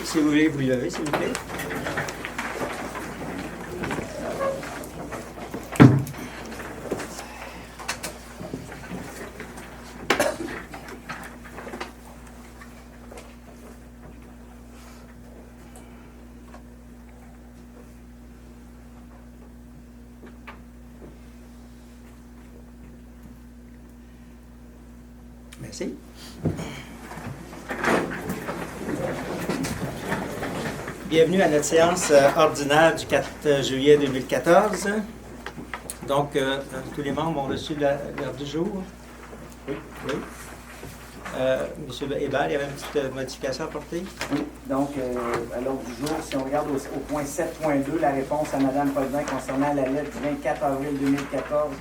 Si vous voulez vous lever, s'il vous plaît. Merci. Bienvenue à notre séance ordinaire du 4 juillet 2014. Donc, tous les membres ont reçu l'heure du jour. Oui. Oui. Monsieur Hébert, il y avait une petite modification à apporter. Oui. Donc, à l'ordre du jour, si on regarde au point 7.2, la réponse à Mme Potvin concernant la lettre du 24 avril 2014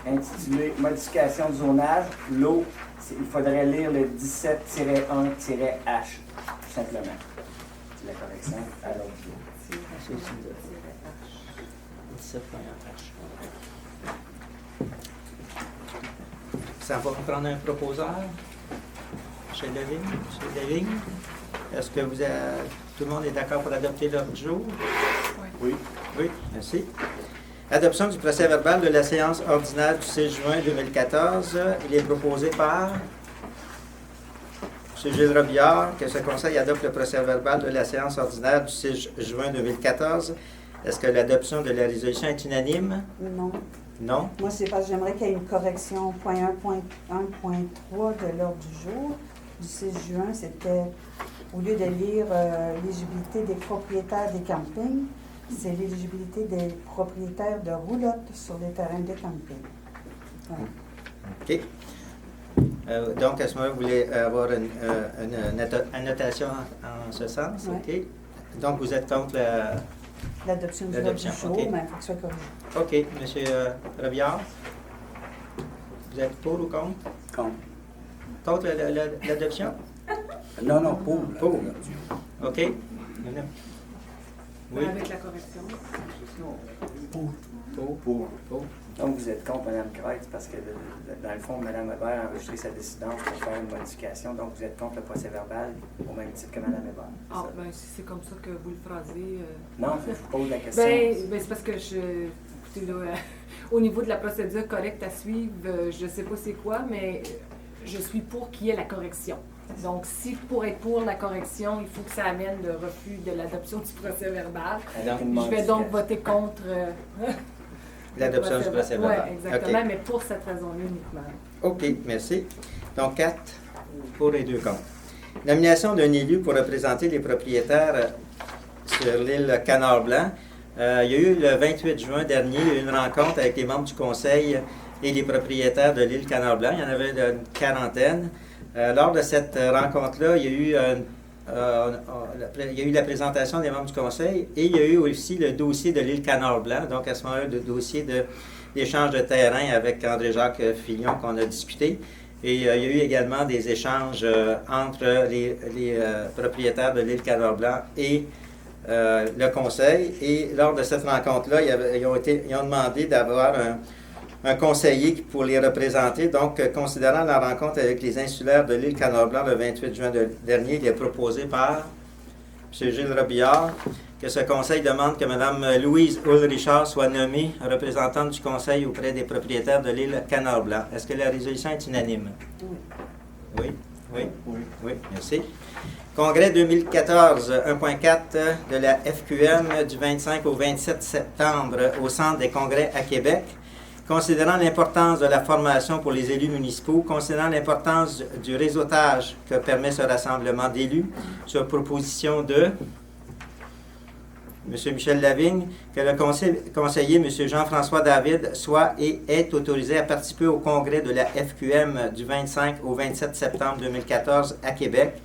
intitulée « Modification de zonage », l'eau, il faudrait lire le 17-1-H, tout simplement. C'est la correction à l'ordre du jour. 17.1H. Ça va prendre un proposeur. Chez Devigne. Est-ce que tout le monde est d'accord pour adopter l'ordre du jour? Oui. Oui, merci. Adoption du procès-verbal de la séance ordinaire du 6 juin 2014. Il est proposé par M. Gilles Robillard que ce Conseil adopte le procès-verbal de la séance ordinaire du 6 juin 2014. Est-ce que l'adoption de la résolution est unanime? Non. Non. Moi, c'est parce que j'aimerais qu'il y ait une correction. Point 1.1.3 de l'ordre du jour du 6 juin, c'était, au lieu de lire l'éligibilité des propriétaires des campings, c'est l'éligibilité des propriétaires de roulottes sur les terrains de camping. OK. Donc, à ce moment-là, vous voulez avoir une annotation en ce sens? Ouais. OK. Donc, vous êtes contre L'adoption du ordre du jour, OK. mais il faut que ce soit OK. corrigé. M. Robillard, vous êtes pour ou contre? Contre. Contre l'adoption? Non, pour. Pour. OK. Oui. Avec la correction. Pour. Donc, vous êtes contre Mme Kreutz parce que, dans le fond, Mme Hébert a enregistré sa décision pour faire une modification. Donc, vous êtes contre le procès-verbal au même titre que Mme Hébert. Ah, bien, si c'est comme ça que vous le phrasez. Non, je vous pose la question. Ben, c'est parce que écoutez, là, au niveau de la procédure correcte à suivre, je ne sais pas c'est quoi, mais je suis pour qu'il y ait la correction. Donc, si pour être pour la correction, il faut que ça amène le refus de l'adoption du procès-verbal, je vais donc voter contre L'adoption du procès-verbal. Oui, exactement, OK. mais pour cette raison-là uniquement. OK, merci. Donc, 4 pour et 2 contre. Nomination d'un élu pour représenter les propriétaires sur l'île Canard-Blanc. Il y a eu le 28 juin dernier une rencontre avec les membres du conseil et les propriétaires de l'île Canard-Blanc. Il y en avait une quarantaine. Lors de cette rencontre-là, il y a eu la présentation des membres du conseil et il y a eu aussi le dossier de l'île Canard-Blanc. Donc, à ce moment-là, le dossier d'échange de terrain avec André-Jacques Fillon qu'on a discuté. Et il y a eu également des échanges entre les propriétaires de l'île Canard-Blanc et le conseil. Et lors de cette rencontre-là, ils ont demandé d'avoir un conseiller pour les représenter. Donc, considérant la rencontre avec les insulaires de l'île Canard-Blanc le 28 juin dernier, il est proposé par M. Gilles Robillard que ce conseil demande que Mme Louise Hull-Richard soit nommée représentante du conseil auprès des propriétaires de l'île Canard-Blanc. Est-ce que la résolution est unanime? Oui. Oui? Oui, merci. Congrès 2014, 1.4 de la FQM du 25 au 27 septembre au Centre des congrès à Québec. Considérant l'importance de la formation pour les élus municipaux, considérant l'importance du réseautage que permet ce rassemblement d'élus, sur proposition de M. Michel Lavigne, que le conseiller M. Jean-François David soit et est autorisé à participer au congrès de la FQM du 25 au 27 septembre 2014 à Québec,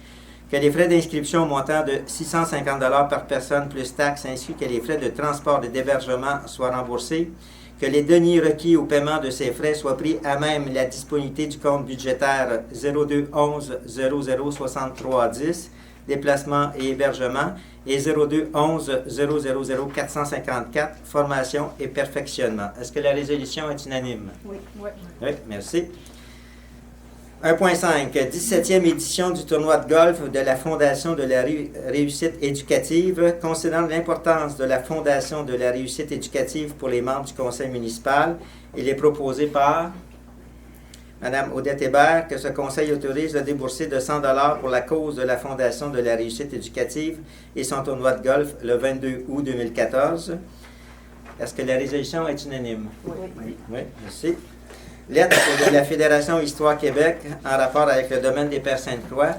que les frais d'inscription au montant de 650 $ par personne plus taxes ainsi que les frais de transport et d'hébergement soient remboursés, que les deniers requis au paiement de ces frais soient pris à même la disponibilité du compte budgétaire 0211 00 10, déplacement et hébergement, et 0211 000 454, formation et perfectionnement. Est-ce que la résolution est unanime? Oui. Oui. Oui, merci. 1.5. 17e édition du tournoi de golf de la Fondation de la réussite éducative. Considérant l'importance de la Fondation de la réussite éducative pour les membres du conseil municipal, il est proposé par Mme Odette Hébert que ce conseil autorise le débourser de 100 $ pour la cause de la Fondation de la réussite éducative et son tournoi de golf le 22 août 2014. Est-ce que la résolution est unanime? Oui. Oui, merci. Lettre de la Fédération Histoire Québec en rapport avec le domaine des Pères Sainte-Croix.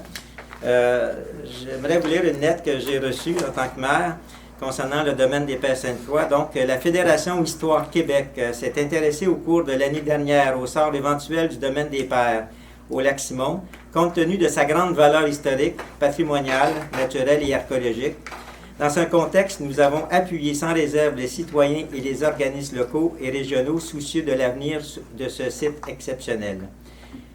J'aimerais vous lire une lettre que j'ai reçue en tant que maire concernant le domaine des Pères Sainte-Croix. Donc, la Fédération Histoire Québec s'est intéressée au cours de l'année dernière au sort éventuel du domaine des Pères au Lac-Simon, compte tenu de sa grande valeur historique, patrimoniale, naturelle et archéologique. Dans un contexte, nous avons appuyé sans réserve les citoyens et les organismes locaux et régionaux soucieux de l'avenir de ce site exceptionnel.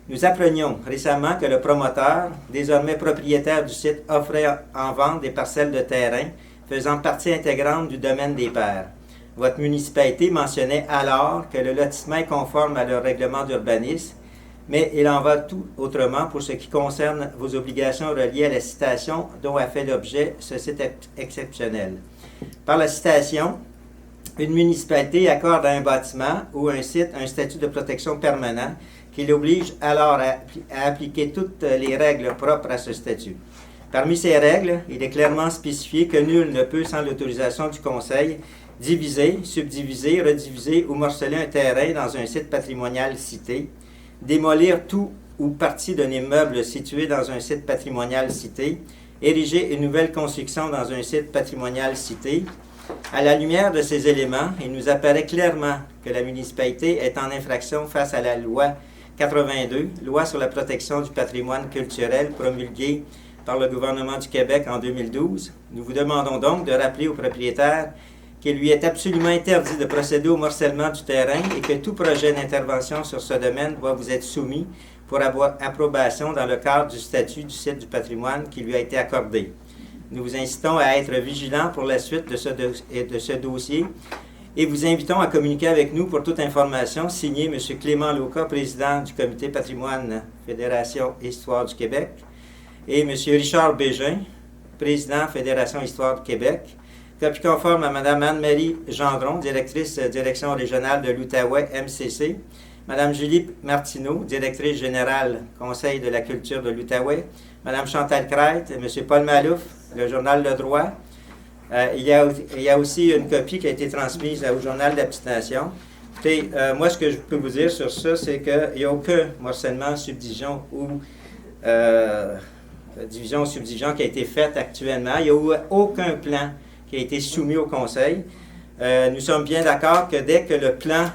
Nous apprenions récemment que le promoteur, désormais propriétaire du site, offrait en vente des parcelles de terrain faisant partie intégrante du domaine des Pères. Votre municipalité mentionnait alors que le lotissement est conforme à leur règlement d'urbanisme, mais il en va tout autrement pour ce qui concerne vos obligations reliées à la citation dont a fait l'objet ce site exceptionnel. Par la citation, une municipalité accorde à un bâtiment ou un site un statut de protection permanent qui l'oblige alors à appliquer toutes les règles propres à ce statut. Parmi ces règles, il est clairement spécifié que nul ne peut, sans l'autorisation du Conseil, diviser, subdiviser, rediviser ou morceler un terrain dans un site patrimonial cité, démolir tout ou partie d'un immeuble situé dans un site patrimonial cité, ériger une nouvelle construction dans un site patrimonial cité. À la lumière de ces éléments, il nous apparaît clairement que la municipalité est en infraction face à la loi 82, loi sur la protection du patrimoine culturel promulguée par le gouvernement du Québec en 2012. Nous vous demandons donc de rappeler aux propriétaires qu'il lui est absolument interdit de procéder au morcellement du terrain et que tout projet d'intervention sur ce domaine doit vous être soumis pour avoir approbation dans le cadre du statut du site du patrimoine qui lui a été accordé. Nous vous incitons à être vigilants pour la suite de ce dossier et vous invitons à communiquer avec nous pour toute information. Signé M. Clément Lauca, président du Comité patrimoine Fédération Histoire du Québec, et M. Richard Bégin, président Fédération Histoire du Québec. Copie conforme à Mme Anne-Marie Gendron, directrice Direction régionale de l'Outaouais, MCC. Mme Julie Martineau, directrice générale Conseil de la culture de l'Outaouais. Mme Chantal Crête, M. Paul Malouf, le journal Le Droit. Il y a aussi une copie qui a été transmise au journal d'Abstination. Écoutez, moi, ce que je peux vous dire sur ça, c'est qu'il n'y a aucun morcellement, subdivision ou division ou subdivision qui a été faite actuellement. Il n'y a eu aucun plan qui a été soumis au Conseil. Nous sommes bien d'accord que dès que le plan,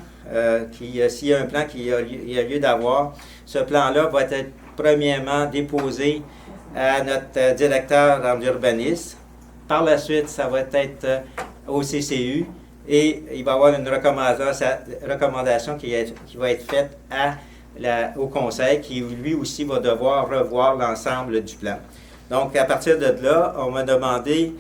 s'il y a un plan qui a lieu d'avoir, ce plan-là va être premièrement déposé à notre directeur en urbanisme. Par la suite, ça va être au CCU et il va y avoir une recommandation qui va être faite au Conseil qui, lui aussi, va devoir revoir l'ensemble du plan. Donc, à partir de là, on m'a demandé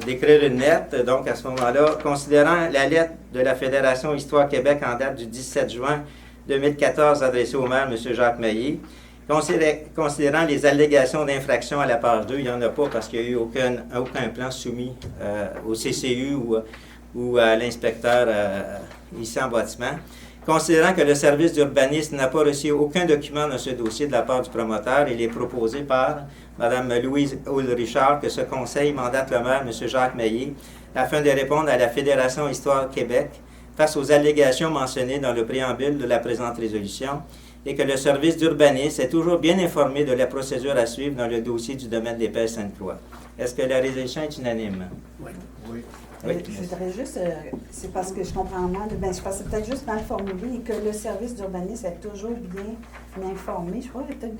d'écrire une lettre. Donc, à ce moment-là, considérant la lettre de la Fédération Histoire Québec en date du 17 juin 2014 adressée au maire, M. Jacques Maillet, considérant les allégations d'infraction à la page 2, il n'y en a pas parce qu'il n'y a eu aucun plan soumis au CCU ou à l'inspecteur ici en bâtiment. Considérant que le service d'urbanisme n'a pas reçu aucun document dans ce dossier de la part du promoteur, il est proposé par Mme Louise Richard que ce conseil mandate le maire, M. Jacques Maillet, afin de répondre à la Fédération Histoire Québec face aux allégations mentionnées dans le préambule de la présente résolution et que le service d'urbanisme est toujours bien informé de la procédure à suivre dans le dossier du domaine des Pères Sainte-Croix. Est-ce que la résolution est unanime? Oui. Je voudrais juste, c'est parce que je comprends mal, je pense que c'est peut-être juste mal formulé et que le service d'urbanisme est toujours bien informé. Je crois que peut-être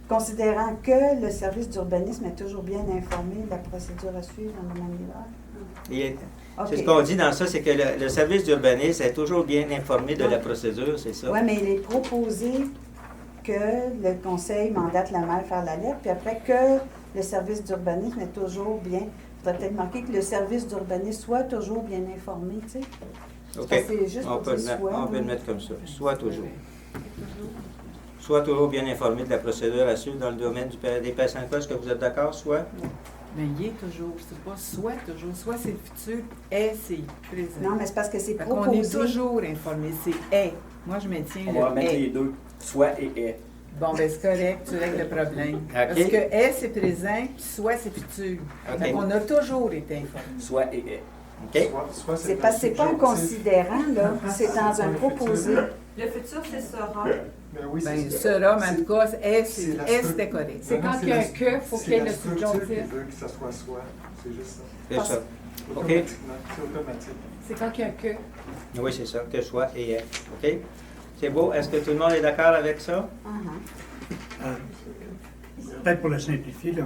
considérant que le service d'urbanisme est toujours bien informé de la procédure à suivre dans le domaine des Pères. C'est ce qu'on dit dans ça, c'est que le service d'urbanisme est toujours bien informé de la procédure, c'est ça? Oui, mais il est proposé que le conseil mandate la maire faire la lettre, puis après que le service d'urbanisme est toujours bien. Il faudrait peut-être marquer que le service d'urbanisme soit toujours bien informé, tu sais. OK. C'est juste On peut le mettre comme ça. Soit toujours. Soit toujours bien informé de la procédure à suivre dans le domaine des PSNK. Est-ce que vous êtes d'accord? Soit? Mais il est toujours, c'est pas soit toujours, soit c'est le futur, est c'est présent. Non, mais c'est parce que c'est Fait qu'on est proposé. toujours informé, c'est est. Moi, je maintiens On va le mettre est. les deux, soit et est. Bon, ben c'est correct, tu règles le problème. OK. Parce que est, c'est présent, puis soit, c'est futur. OK. Fait qu'on a toujours été informé. Soit et est. OK. Soit C'est parce que c'est pas un considérant, là. C'est dans un proposé. Le futur, c'est sera. Ben oui, Ben, c'est sera, mais en tout cas, est, C'est la est, stru- c'était correct. C'est quand il y a un que, il faut qu'il y ait le structure qui subjonctif. veut que ça soit soit. C'est juste ça. C'est ça. OK. Automatiquement. C'est automatique. C'est quand il y a un que. Oui, c'est ça. Que soit et est. OK? C'est beau. Est-ce que tout le monde est d'accord avec ça? Peut-être pour le simplifier, là,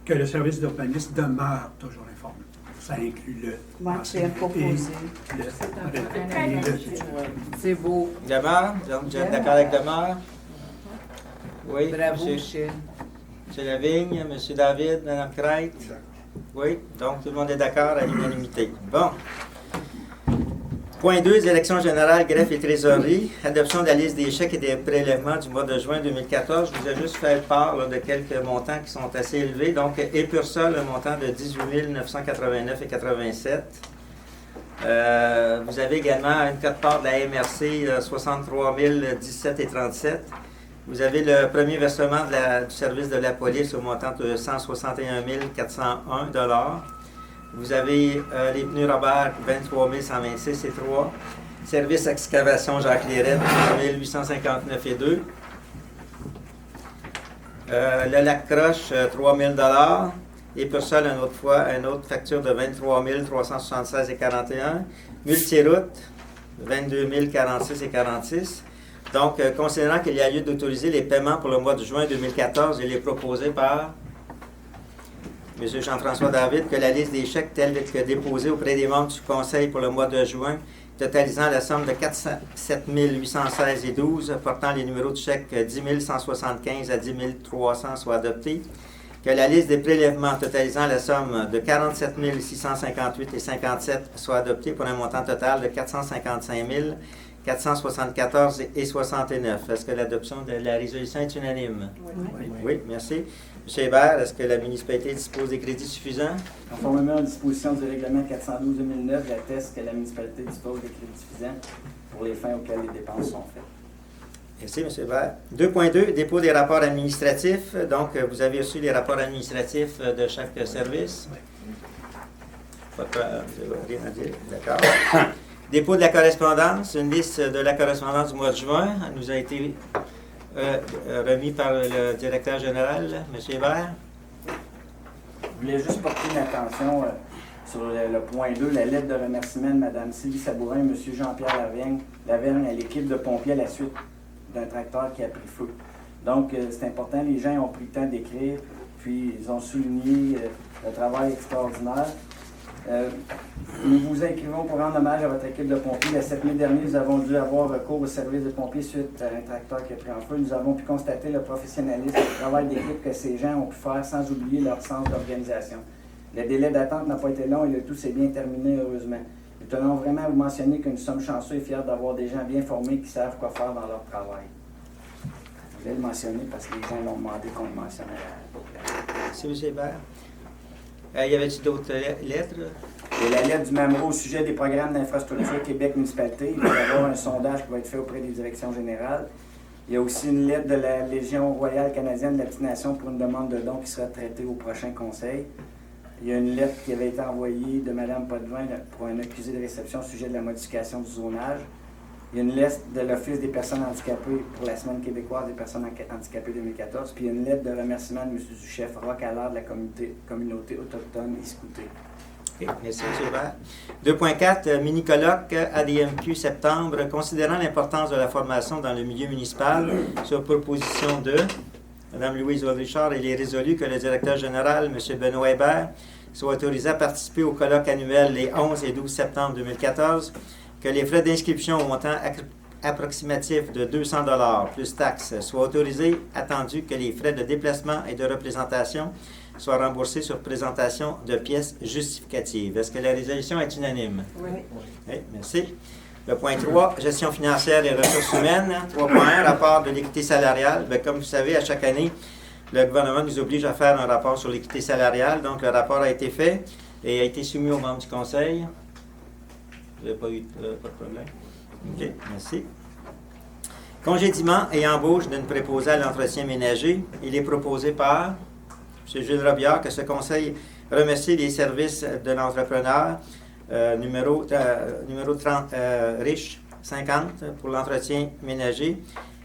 que le service d'urbanisme demeure toujours informé. Ça inclut le. Ouais, c'est un proposé. C'est beau. Demeure? Donc, vous êtes d'accord avec demeure? Oui. Bravo, Monsieur, Michel. Monsieur Lavigne, Monsieur David, Madame Crête? Oui. Donc, tout le monde est d'accord à l'unanimité. Bon. Point 2, élections générales, greffe et trésorerie. Adoption de la liste des chèques et des prélèvements du mois de juin 2014. Je vous ai juste fait part là, de quelques montants qui sont assez élevés. Donc, Épursa, le montant de 18 989,87. Vous avez également une cote-part de la MRC, 63 017,37. Vous avez le premier versement du service de la police au montant de 161 401 $. Vous avez les pneus Robert, 23 126,3. Service excavation Jacques Lérette, 859,2. Le lac Croche, 3 000 $. Et pour ça, une autre facture de 23 376,41. Multiroute, 22 046,46. Donc, considérant qu'il y a lieu d'autoriser les paiements pour le mois de juin 2014, il est proposé par M. Jean-François David que la liste des chèques telle que déposée auprès des membres du Conseil pour le mois de juin, totalisant la somme de 407 816,12, portant les numéros de chèques 10 175 à 10 300 soit adoptés. Que la liste des prélèvements totalisant la somme de 47 658,57 soit adoptée pour un montant total de 455 474,69. Est-ce que l'adoption de la résolution est unanime? Oui, merci. M. Hébert, est-ce que la municipalité dispose des crédits suffisants? Conformément aux dispositions du règlement 412-2009, j'atteste que la municipalité dispose des crédits suffisants pour les fins auxquelles les dépenses sont faites. Merci, M. Hébert. 2.2, dépôt des rapports administratifs. Donc, vous avez reçu les rapports administratifs de chaque service. Pas de rien à dire. D'accord. Dépôt de la correspondance. Une liste de la correspondance du mois de juin nous a été remis par le directeur général, M. Hébert. Je voulais juste porter une attention sur le point 2, la lettre de remerciement de Mme Sylvie Sabourin et M. Jean-Pierre Lavergne à l'équipe de pompiers à la suite d'un tracteur qui a pris feu. Donc, c'est important, les gens ont pris le temps d'écrire, puis ils ont souligné le travail extraordinaire. Nous vous écrivons pour rendre hommage à votre équipe de pompiers. Le 7 mai dernier, nous avons dû avoir recours au service de pompiers suite à un tracteur qui a pris en feu. Nous avons pu constater le professionnalisme et le travail d'équipe que ces gens ont pu faire sans oublier leur sens d'organisation. Le délai d'attente n'a pas été long et le tout s'est bien terminé heureusement. Nous tenons vraiment à vous mentionner que nous sommes chanceux et fiers d'avoir des gens bien formés qui savent quoi faire dans leur travail. Je voulais le mentionner parce que les gens l'ont demandé qu'on le mentionne à la population. Merci, M. Hébert. Y avait-il d'autres lettres? Et la lettre du Mamro au sujet des programmes d'infrastructure Québec municipalité. Il va y avoir un sondage qui va être fait auprès des directions générales. Il y a aussi une lettre de la Légion royale canadienne de la Petite Nation pour une demande de don qui sera traitée au prochain conseil. Il y a une lettre qui avait été envoyée de Mme Potvin pour un accusé de réception au sujet de la modification du zonage. Il y a une lettre de l'Office des personnes handicapées pour la Semaine québécoise des personnes handicapées 2014. Puis il y a une lettre de remerciement de M. Duchef, Roch Allard de la communauté autochtone Iskoutée. OK, merci, M. Hébert. 2.4, mini-colloque ADMQ septembre. Considérant l'importance de la formation dans le milieu municipal, sur proposition de Mme Louise Richard, il est résolu que le directeur général, M. Benoît Hébert, soit autorisé à participer au colloque annuel les 11 et 12 septembre 2014, que les frais d'inscription au montant approximatif de 200 $ plus taxes soient autorisés, attendu que les frais de déplacement et de représentation soient remboursés sur présentation de pièces justificatives. Est-ce que la résolution est unanime? Oui. Oui, merci. Le point 3, gestion financière et ressources humaines. 3.1, rapport de l'équité salariale. Bien, comme vous savez, à chaque année, le gouvernement nous oblige à faire un rapport sur l'équité salariale. Donc, le rapport a été fait et a été soumis aux membres du Conseil. Vous n'avez pas eu pas de problème? OK, merci. Congédiement et embauche d'une préposée à l'entretien ménager. Il est proposé par M. Gilles Robillard que ce Conseil remercie les services de l'entrepreneur numéro 30, riche 50 pour l'entretien ménager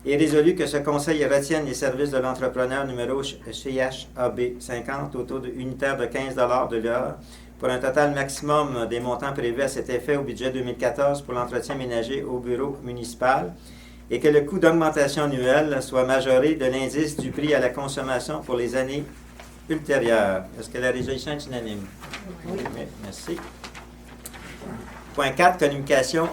et résolu que ce Conseil retienne les services de l'entrepreneur numéro CHAB 50 au taux unitaire de 15 $ de l'heure pour un total maximum des montants prévus à cet effet au budget 2014 pour l'entretien ménager au bureau municipal et que le coût d'augmentation annuelle soit majoré de l'indice du prix à la consommation pour les années ultérieures. Est-ce que la résolution est unanime? Oui. Merci. Point 4, communication,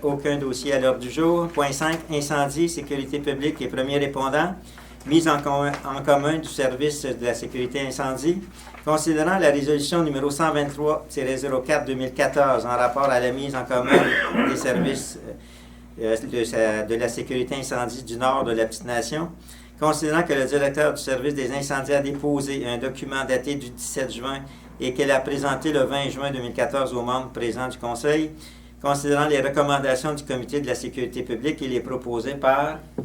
aucun dossier à l'ordre du jour. Point 5, incendie, sécurité publique et premiers répondants. Mise en commun du service de la sécurité incendie. Considérant la résolution numéro 123-04-2014 en rapport à la mise en commun des services de la sécurité incendie du Nord de la Petite-Nation, considérant que le directeur du service des incendies a déposé un document daté du 17 juin et qu'elle a présenté le 20 juin 2014 aux membres présents du Conseil, considérant les recommandations du Comité de la sécurité publique, il est proposé par M.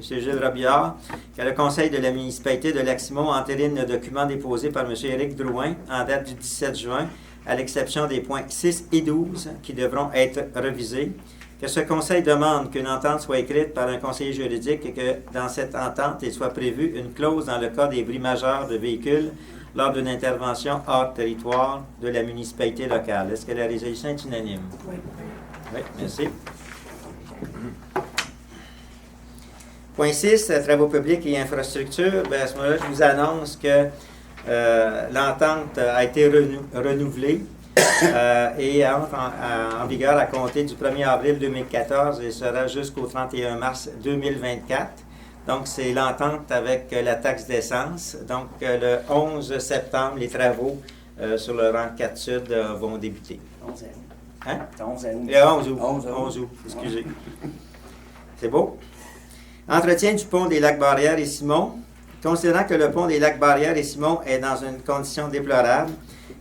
Gilles Robillard que le Conseil de la municipalité de Lac-Simon entérine le document déposé par M. Éric Drouin en date du 17 juin, à l'exception des points 6 et 12 qui devront être revisés, que ce Conseil demande qu'une entente soit écrite par un conseiller juridique et que dans cette entente, il soit prévu une clause dans le cas des bris majeurs de véhicules lors d'une intervention hors territoire de la municipalité locale. Est-ce que la résolution est unanime? Oui. Oui, merci. Point 6, travaux publics et infrastructures. Bien, à ce moment-là, je vous annonce que l'entente a été renouvelée et entre en vigueur à compter du 1er avril 2014 et sera jusqu'au 31 mars 2024. Donc, c'est l'entente avec la taxe d'essence. Donc, le 11 septembre, les travaux sur le rang 4 Sud vont débuter. 11 août. Hein? 11 août. Le 11 août. 11 août. 11 août, excusez. C'est beau? Entretien du pont des Lacs-Barrières et Simon. Considérant que le pont des Lacs-Barrières et Simon est dans une condition déplorable,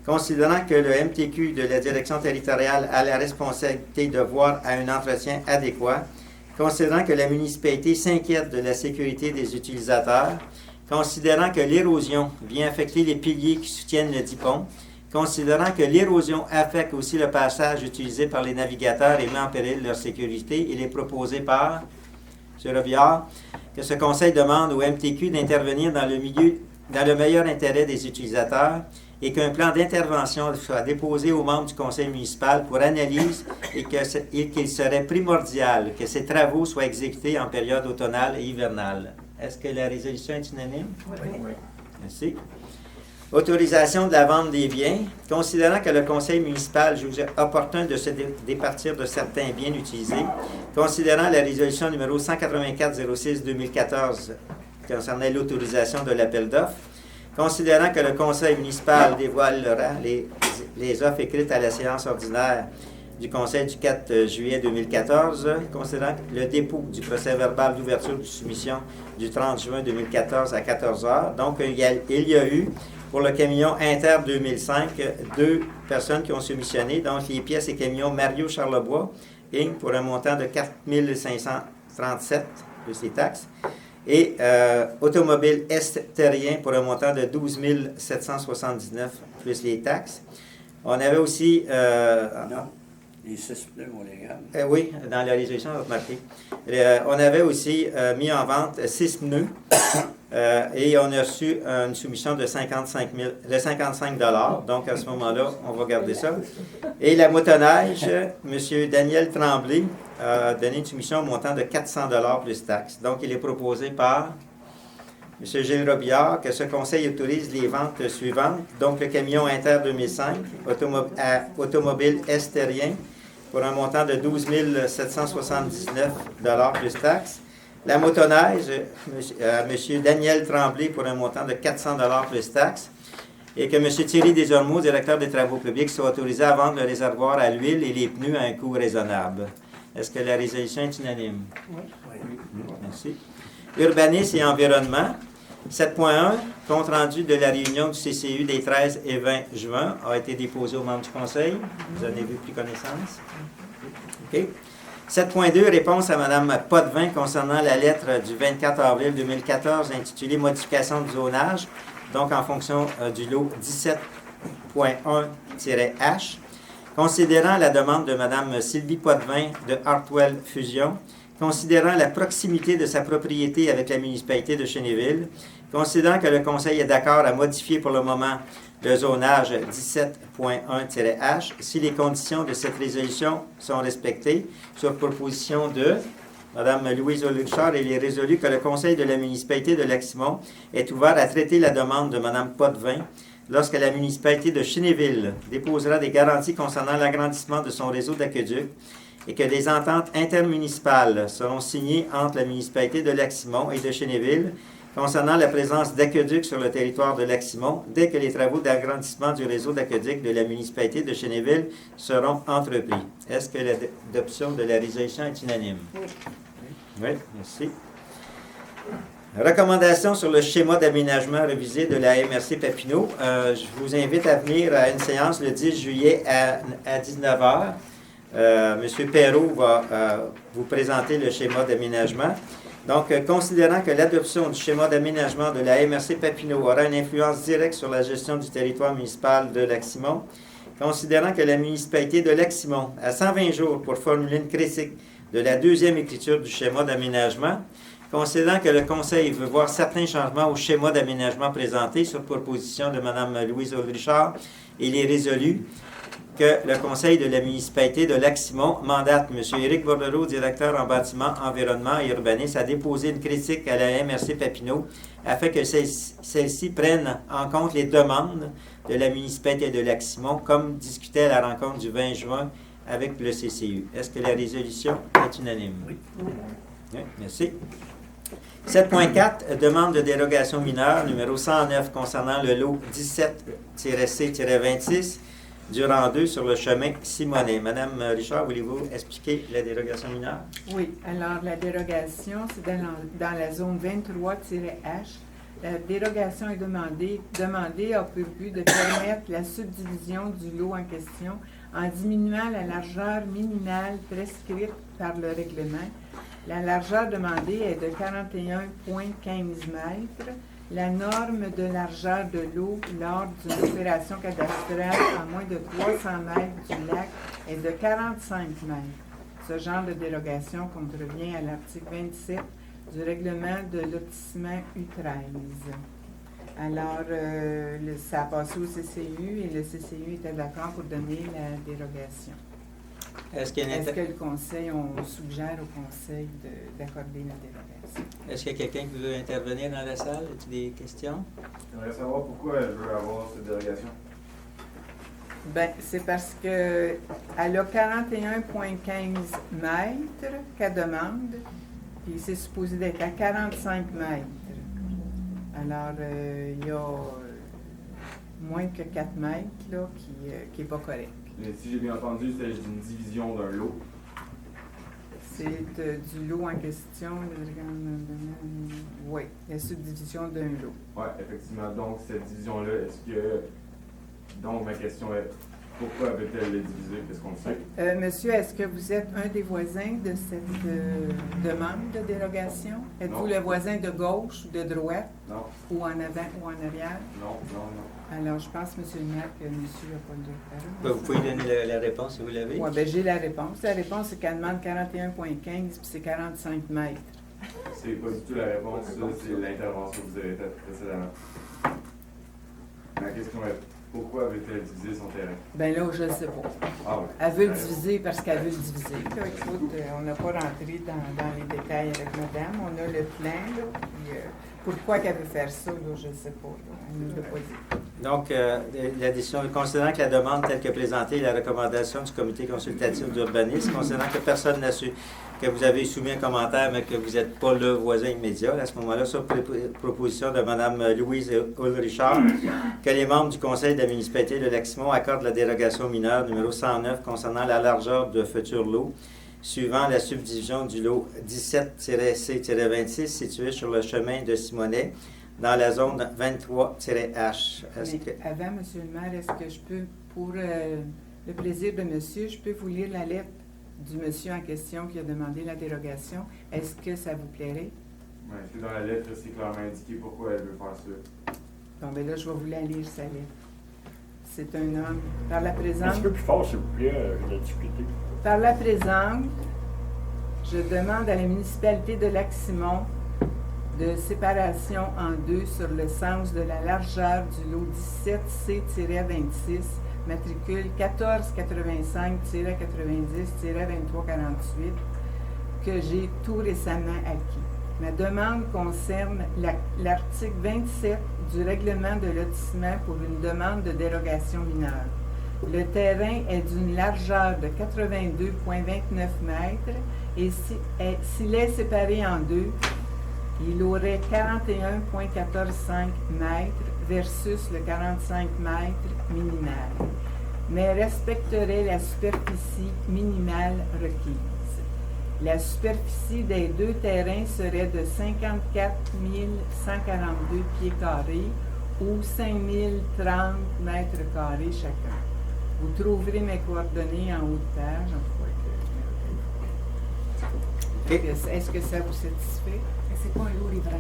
considérant que le MTQ de la direction territoriale a la responsabilité de voir à un entretien adéquat, considérant que la municipalité s'inquiète de la sécurité des utilisateurs, considérant que l'érosion vient affecter les piliers qui soutiennent le dit pont, considérant que l'érosion affecte aussi le passage utilisé par les navigateurs et met en péril leur sécurité, il est proposé par M. Robillard que ce Conseil demande au MTQ d'intervenir dans le meilleur intérêt des utilisateurs et qu'un plan d'intervention soit déposé aux membres du Conseil municipal pour analyse et qu'il serait primordial que ces travaux soient exécutés en période automnale et hivernale. Est-ce que la résolution est unanime? Oui. Merci. Autorisation de la vente des biens. Considérant que le Conseil municipal juge opportun de se départir de certains biens utilisés, considérant la résolution numéro 184-06-2014 concernant l'autorisation de l'appel d'offres, considérant que le Conseil municipal dévoilera les offres écrites à la séance ordinaire du Conseil du 4 juillet 2014, considérant le dépôt du procès-verbal d'ouverture de soumission du 30 juin 2014 à 14 h. Donc, il y a eu, pour le camion Inter 2005, 2 personnes qui ont soumissionné, donc les pièces et camions Mario Charlebois, Inc., pour un montant de 4 537 plus les taxes, et Automobile Est Terrien pour un montant de 12 779 plus les taxes. On avait aussi... Non, les 6 pneus, on les garde. oui, dans la résolution, on va remarquer. On avait aussi mis en vente 6 pneus et on a reçu une soumission de 55 $. Donc, à ce moment-là, on va garder ça. Et la motoneige, M. Daniel Tremblay a donné une soumission au montant de 400 $ plus taxes. Donc, il est proposé par M. Gilles Robillard que ce conseil autorise les ventes suivantes. Donc, le camion Inter 2005, Automobile Est Terrien, pour un montant de 12 779 $ plus taxes. La motoneige, M. Daniel Tremblay, pour un montant de 400 $ plus taxes. et que M. Thierry Desormeaux, directeur des travaux publics, soit autorisé à vendre le réservoir à l'huile et les pneus à un coût raisonnable. Est-ce que la résolution est unanime? Oui. Merci. Urbanisme et environnement. 7.1, compte rendu de la réunion du CCU des 13 et 20 juin a été déposé aux membres du Conseil. Vous en avez pris connaissance? OK. 7.2, réponse à Mme Potvin concernant la lettre du 24 avril 2014 intitulée « Modification du zonage », donc en fonction du lot 17.1-H. Considérant la demande de Mme Sylvie Potvin de Hartwell Fusion, considérant la proximité de sa propriété avec la municipalité de Chénéville, considérant que le Conseil est d'accord à modifier pour le moment le zonage 17.1-H, si les conditions de cette résolution sont respectées, sur proposition de Mme Louise Richard, il est résolu que le Conseil de la municipalité de Lac-Simon est ouvert à traiter la demande de Mme Potvin lorsque la municipalité de Chénéville déposera des garanties concernant l'agrandissement de son réseau d'aqueducs et que des ententes intermunicipales seront signées entre la municipalité de Lac-Simon et de Chénéville concernant la présence d'aqueducs sur le territoire de Lac-Simon dès que les travaux d'agrandissement du réseau d'aqueducs de la municipalité de Chénéville seront entrepris. Est-ce que l'adoption de la résolution est unanime? Oui. Oui, merci. Recommandation sur le schéma d'aménagement révisé de la MRC Papineau. Je vous invite à venir à une séance le 10 juillet à 19h. M. Perrault va vous présenter le schéma d'aménagement. Donc, considérant que l'adoption du schéma d'aménagement de la MRC Papineau aura une influence directe sur la gestion du territoire municipal de Lac-Simon, considérant que la municipalité de Lac-Simon a 120 jours pour formuler une critique de la deuxième écriture du schéma d'aménagement, considérant que le Conseil veut voir certains changements au schéma d'aménagement présenté sur proposition de Mme Louise Richard, il est résolu que le Conseil de la municipalité de Lac-Simon mandate M. Éric Bordereau, directeur en bâtiment, environnement et urbanisme, à déposer une critique à la MRC Papineau afin que celle-ci prenne en compte les demandes de la municipalité de Lac-Simon, comme discuté à la rencontre du 20 juin avec le CCU. Est-ce que la résolution est unanime? Oui. Oui, merci. 7.4, demande de dérogation mineure, numéro 109, concernant le lot 17-C-26, du rang 2 sur le chemin Simonet. Madame Richard, voulez-vous expliquer la dérogation mineure? Oui, alors la dérogation, c'est dans la zone 23-H. La dérogation est demandée a pour but de permettre la subdivision du lot en question en diminuant la largeur minimale prescrite par le règlement. La largeur demandée est de 41,15 mètres. La norme de largeur de l'eau lors d'une opération cadastrale à moins de 300 mètres du lac est de 45 mètres. Ce genre de dérogation contrevient à l'article 27 du règlement de lotissement U13. Alors, ça a passé au CCU et le CCU était d'accord pour donner la dérogation. Est-ce que le Conseil, on suggère au Conseil d'accorder la dérogation? Est-ce qu'il y a quelqu'un qui veut intervenir dans la salle? As-tu des questions? J'aimerais savoir pourquoi elle veut avoir cette dérogation. Bien, c'est parce qu'elle a 41,15 mètres qu'elle demande, puis c'est supposé d'être à 45 mètres. Alors, il y a moins que 4 mètres là, qui n'est pas correct. Mais si j'ai bien entendu, il s'agit d'une division d'un lot. C'est du lot en question. Oui, la subdivision d'un lot. Oui, effectivement. Donc, cette division-là, est-ce que... Donc, ma question est, pourquoi avait-elle les divisé? Qu'est-ce qu'on sait? Monsieur, est-ce que vous êtes un des voisins de cette demande de dérogation? Êtes-vous le voisin de gauche ou de droite? Non. Ou en avant ou en arrière? Non. Alors, je pense, monsieur le maire, que monsieur n'a pas le droit de parole. Vous pouvez donner la réponse si vous l'avez. Oui, bien, j'ai la réponse. La réponse, c'est qu'elle demande 41,15 puis c'est 45 mètres. C'est pas du tout la réponse, ça, c'est l'intervention que vous avez faite précédemment. Ma question est, pourquoi avait-elle divisé son terrain? Bien là, je ne sais pas. Ah oui. Elle veut le diviser parce qu'elle veut le diviser. Là, écoute, on n'a pas rentré dans les détails avec madame. On a le plan, là, puis pourquoi qu'elle veut faire ça, là, je ne sais pas. Là. Elle ne nous l'a pas dit. Donc, l'addition, considérant que la demande telle que présentée est la recommandation du comité consultatif d'urbanisme, considérant que personne n'a su, que vous avez soumis un commentaire, mais que vous n'êtes pas le voisin immédiat, à ce moment-là, sur proposition de Mme Louise Ulrichard, que les membres du conseil de la municipalité de Lac-Simon accordent la dérogation mineure numéro 109 concernant la largeur de futurs lots, suivant la subdivision du lot 17-C-26 situé sur le chemin de Simonet, dans la zone 23-H. Mais avant, M. le maire, est-ce que je peux, pour le plaisir de monsieur, je peux vous lire la lettre du monsieur en question qui a demandé la dérogation? Est-ce que ça vous plairait? Oui, c'est dans la lettre, c'est clairement indiqué pourquoi elle veut faire ça. Bon, bien là, je vais vous la lire, sa lettre. C'est un homme. Par la Un présente... petit peu plus fort, s'il vous plaît, j'ai la difficulté. Par la présente, je demande à la municipalité de Lac-Simon de séparation en deux sur le sens de la largeur du lot 17C-26, matricule 1485-90-2348, que j'ai tout récemment acquis. Ma demande concerne l'article 27 du règlement de lotissement pour une demande de dérogation mineure. Le terrain est d'une largeur de 82,29 mètres et s'il est séparé en deux, il aurait 41,145 mètres versus le 45 mètres minimal, mais respecterait la superficie minimale requise. La superficie des deux terrains serait de 54 142 pieds carrés ou 5 030 mètres carrés chacun. Vous trouverez mes coordonnées en haut de page. Est-ce que ça vous satisfait? C'est pas un lot livré,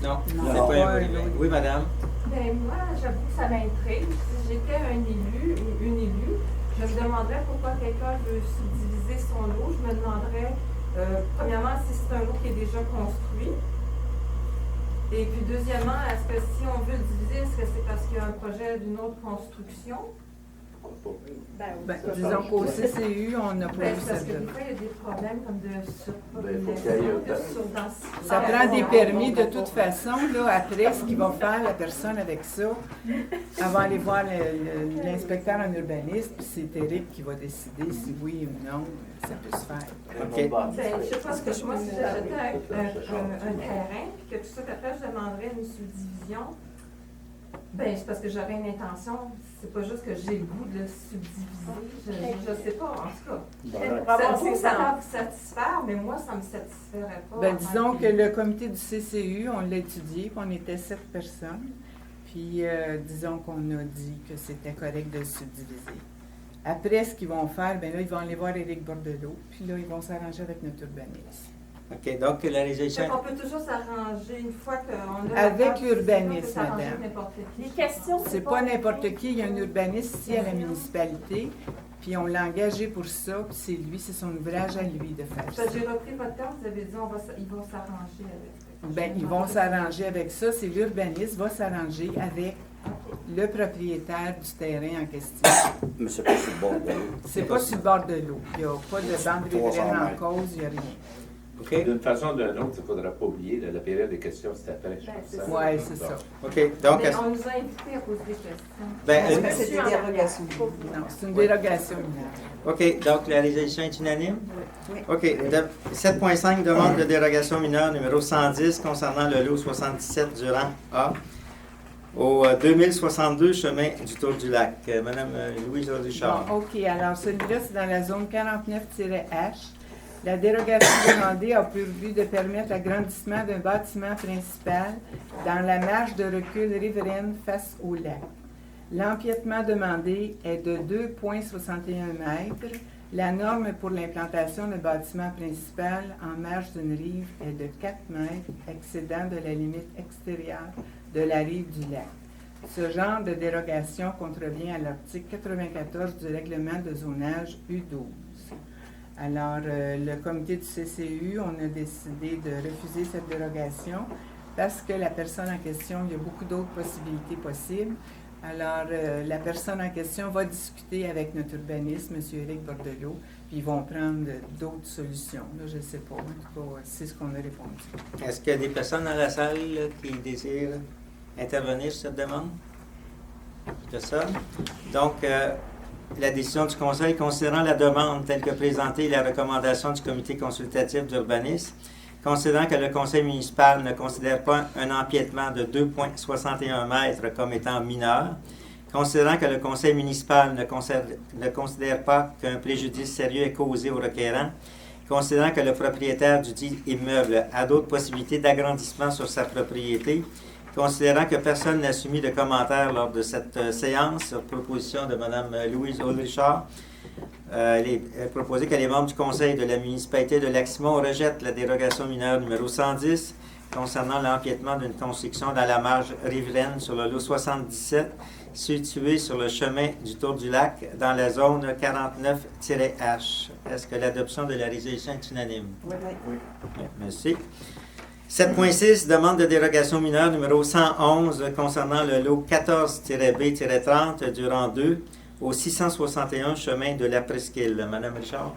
Non, Non. c'est pas un lot. Oui, madame. Ben moi, j'avoue que ça m'intrigue. Si j'étais une élue, je me demanderais pourquoi quelqu'un veut subdiviser son lot. Je me demanderais, premièrement, si c'est un lot qui est déjà construit. Et puis, deuxièmement, est-ce que si on veut le diviser, est-ce que c'est parce qu'il y a un projet d'une autre construction? Disons qu'au CCU, on n'a pas Ben, eu c'est parce cette que des demande. fois, il y a des problèmes comme de faut qu'il y ait surpopulation, de surdensité. Ça prend des permis de toute façon. Là, après, ce qu'il va faire la personne avec ça, elle va aller voir l'inspecteur en urbanisme, puis c'est Eric qui va décider si oui ou non ça peut se faire. OK. Ben, je sais pas, parce que moi, si j'achetais un terrain, puis que tout ça, après, je demanderais une subdivision, ben, c'est parce que j'aurais une intention. C'est pas juste que j'ai le goût de le subdiviser. Je sais pas, en tout cas. Ça va vous satisfaire, mais moi, ça me satisferait pas. Ben, disons que le comité du CCU, on l'a étudié, puis on était 7 personnes. Puis, disons qu'on a dit que c'était correct de le subdiviser. Après, ce qu'ils vont faire, ben là, ils vont aller voir Éric Bordelot, puis là, ils vont s'arranger avec notre urbaniste. OK, donc la résolution... On peut toujours s'arranger une fois qu'on a... Avec l'urbaniste, madame. Les questions, c'est pas n'importe qui. Il y a un urbaniste ici à la municipalité, puis on l'a engagé pour ça, puis c'est lui, c'est son ouvrage à lui de faire ça. J'ai repris votre temps, vous avez dit ils vont s'arranger avec ça. Ben, ils vont s'arranger avec ça. C'est l'urbaniste va s'arranger avec le propriétaire du terrain en question. Mais c'est pas sur le bord de l'eau. C'est pas sur le bord de l'eau. Il n'y a pas de bande 300 riveraine en mètres. cause, il n'y a rien. OK. D'une façon ou d'une autre, il ne faudra pas oublier, la période des questions, c'est après, je Ben, pense. c'est hein? Oui, c'est ça. OK, donc... Mais on nous a invités à poser des questions. Ben, Est-ce que c'est des dérogations? Non, c'est une dérogation mineure. OK, donc la résolution est unanime? Oui. OK. 7.5, demande de dérogation mineure numéro 110 concernant le lot 77 du rang A au 2062 chemin du Tour du Lac. Madame Louise Richard. Bon, OK. Alors, celui-là, c'est dans la zone 49-H. La dérogation demandée a pour but de permettre l'agrandissement d'un bâtiment principal dans la marge de recul riveraine face au lac. L'empiètement demandé est de 2,61 mètres. La norme pour l'implantation d'un bâtiment principal en marge d'une rive est de 4 mètres, excédant de la limite extérieure de la rive du lac. Ce genre de dérogation contrevient à l'article 94 du règlement de zonage U12. Alors, le comité du CCU, on a décidé de refuser cette dérogation parce que la personne en question, il y a beaucoup d'autres possibilités possibles. Alors, la personne en question va discuter avec notre urbaniste, M. Éric Bordelot, puis ils vont prendre d'autres solutions. Là, je ne sais pas. En tout cas, c'est ce qu'on a répondu. Est-ce qu'il y a des personnes dans la salle là, qui désirent intervenir sur cette demande? Personne. Donc, la décision du Conseil considérant la demande telle que présentée et la recommandation du Comité consultatif d'urbanisme, considérant que le Conseil municipal ne considère pas un empiètement de 2,61 mètres comme étant mineur, considérant que le Conseil municipal ne considère pas qu'un préjudice sérieux est causé au requérant, considérant que le propriétaire du dit immeuble a d'autres possibilités d'agrandissement sur sa propriété, considérant que personne n'a soumis de commentaires lors de cette séance sur proposition de Mme Louise Ulrichard, il est proposé que les membres du Conseil de la municipalité de Lac-Simon rejettent la dérogation mineure numéro 110 concernant l'empiètement d'une construction dans la marge riveraine sur le lot 77 situé sur le chemin du Tour du Lac dans la zone 49-H. Est-ce que l'adoption de la résolution est unanime? Oui. Oui, merci. 7.6, demande de dérogation mineure numéro 111 concernant le lot 14-B-30 du rang 2 au 661 chemin de la Presqu'île. Madame Richard.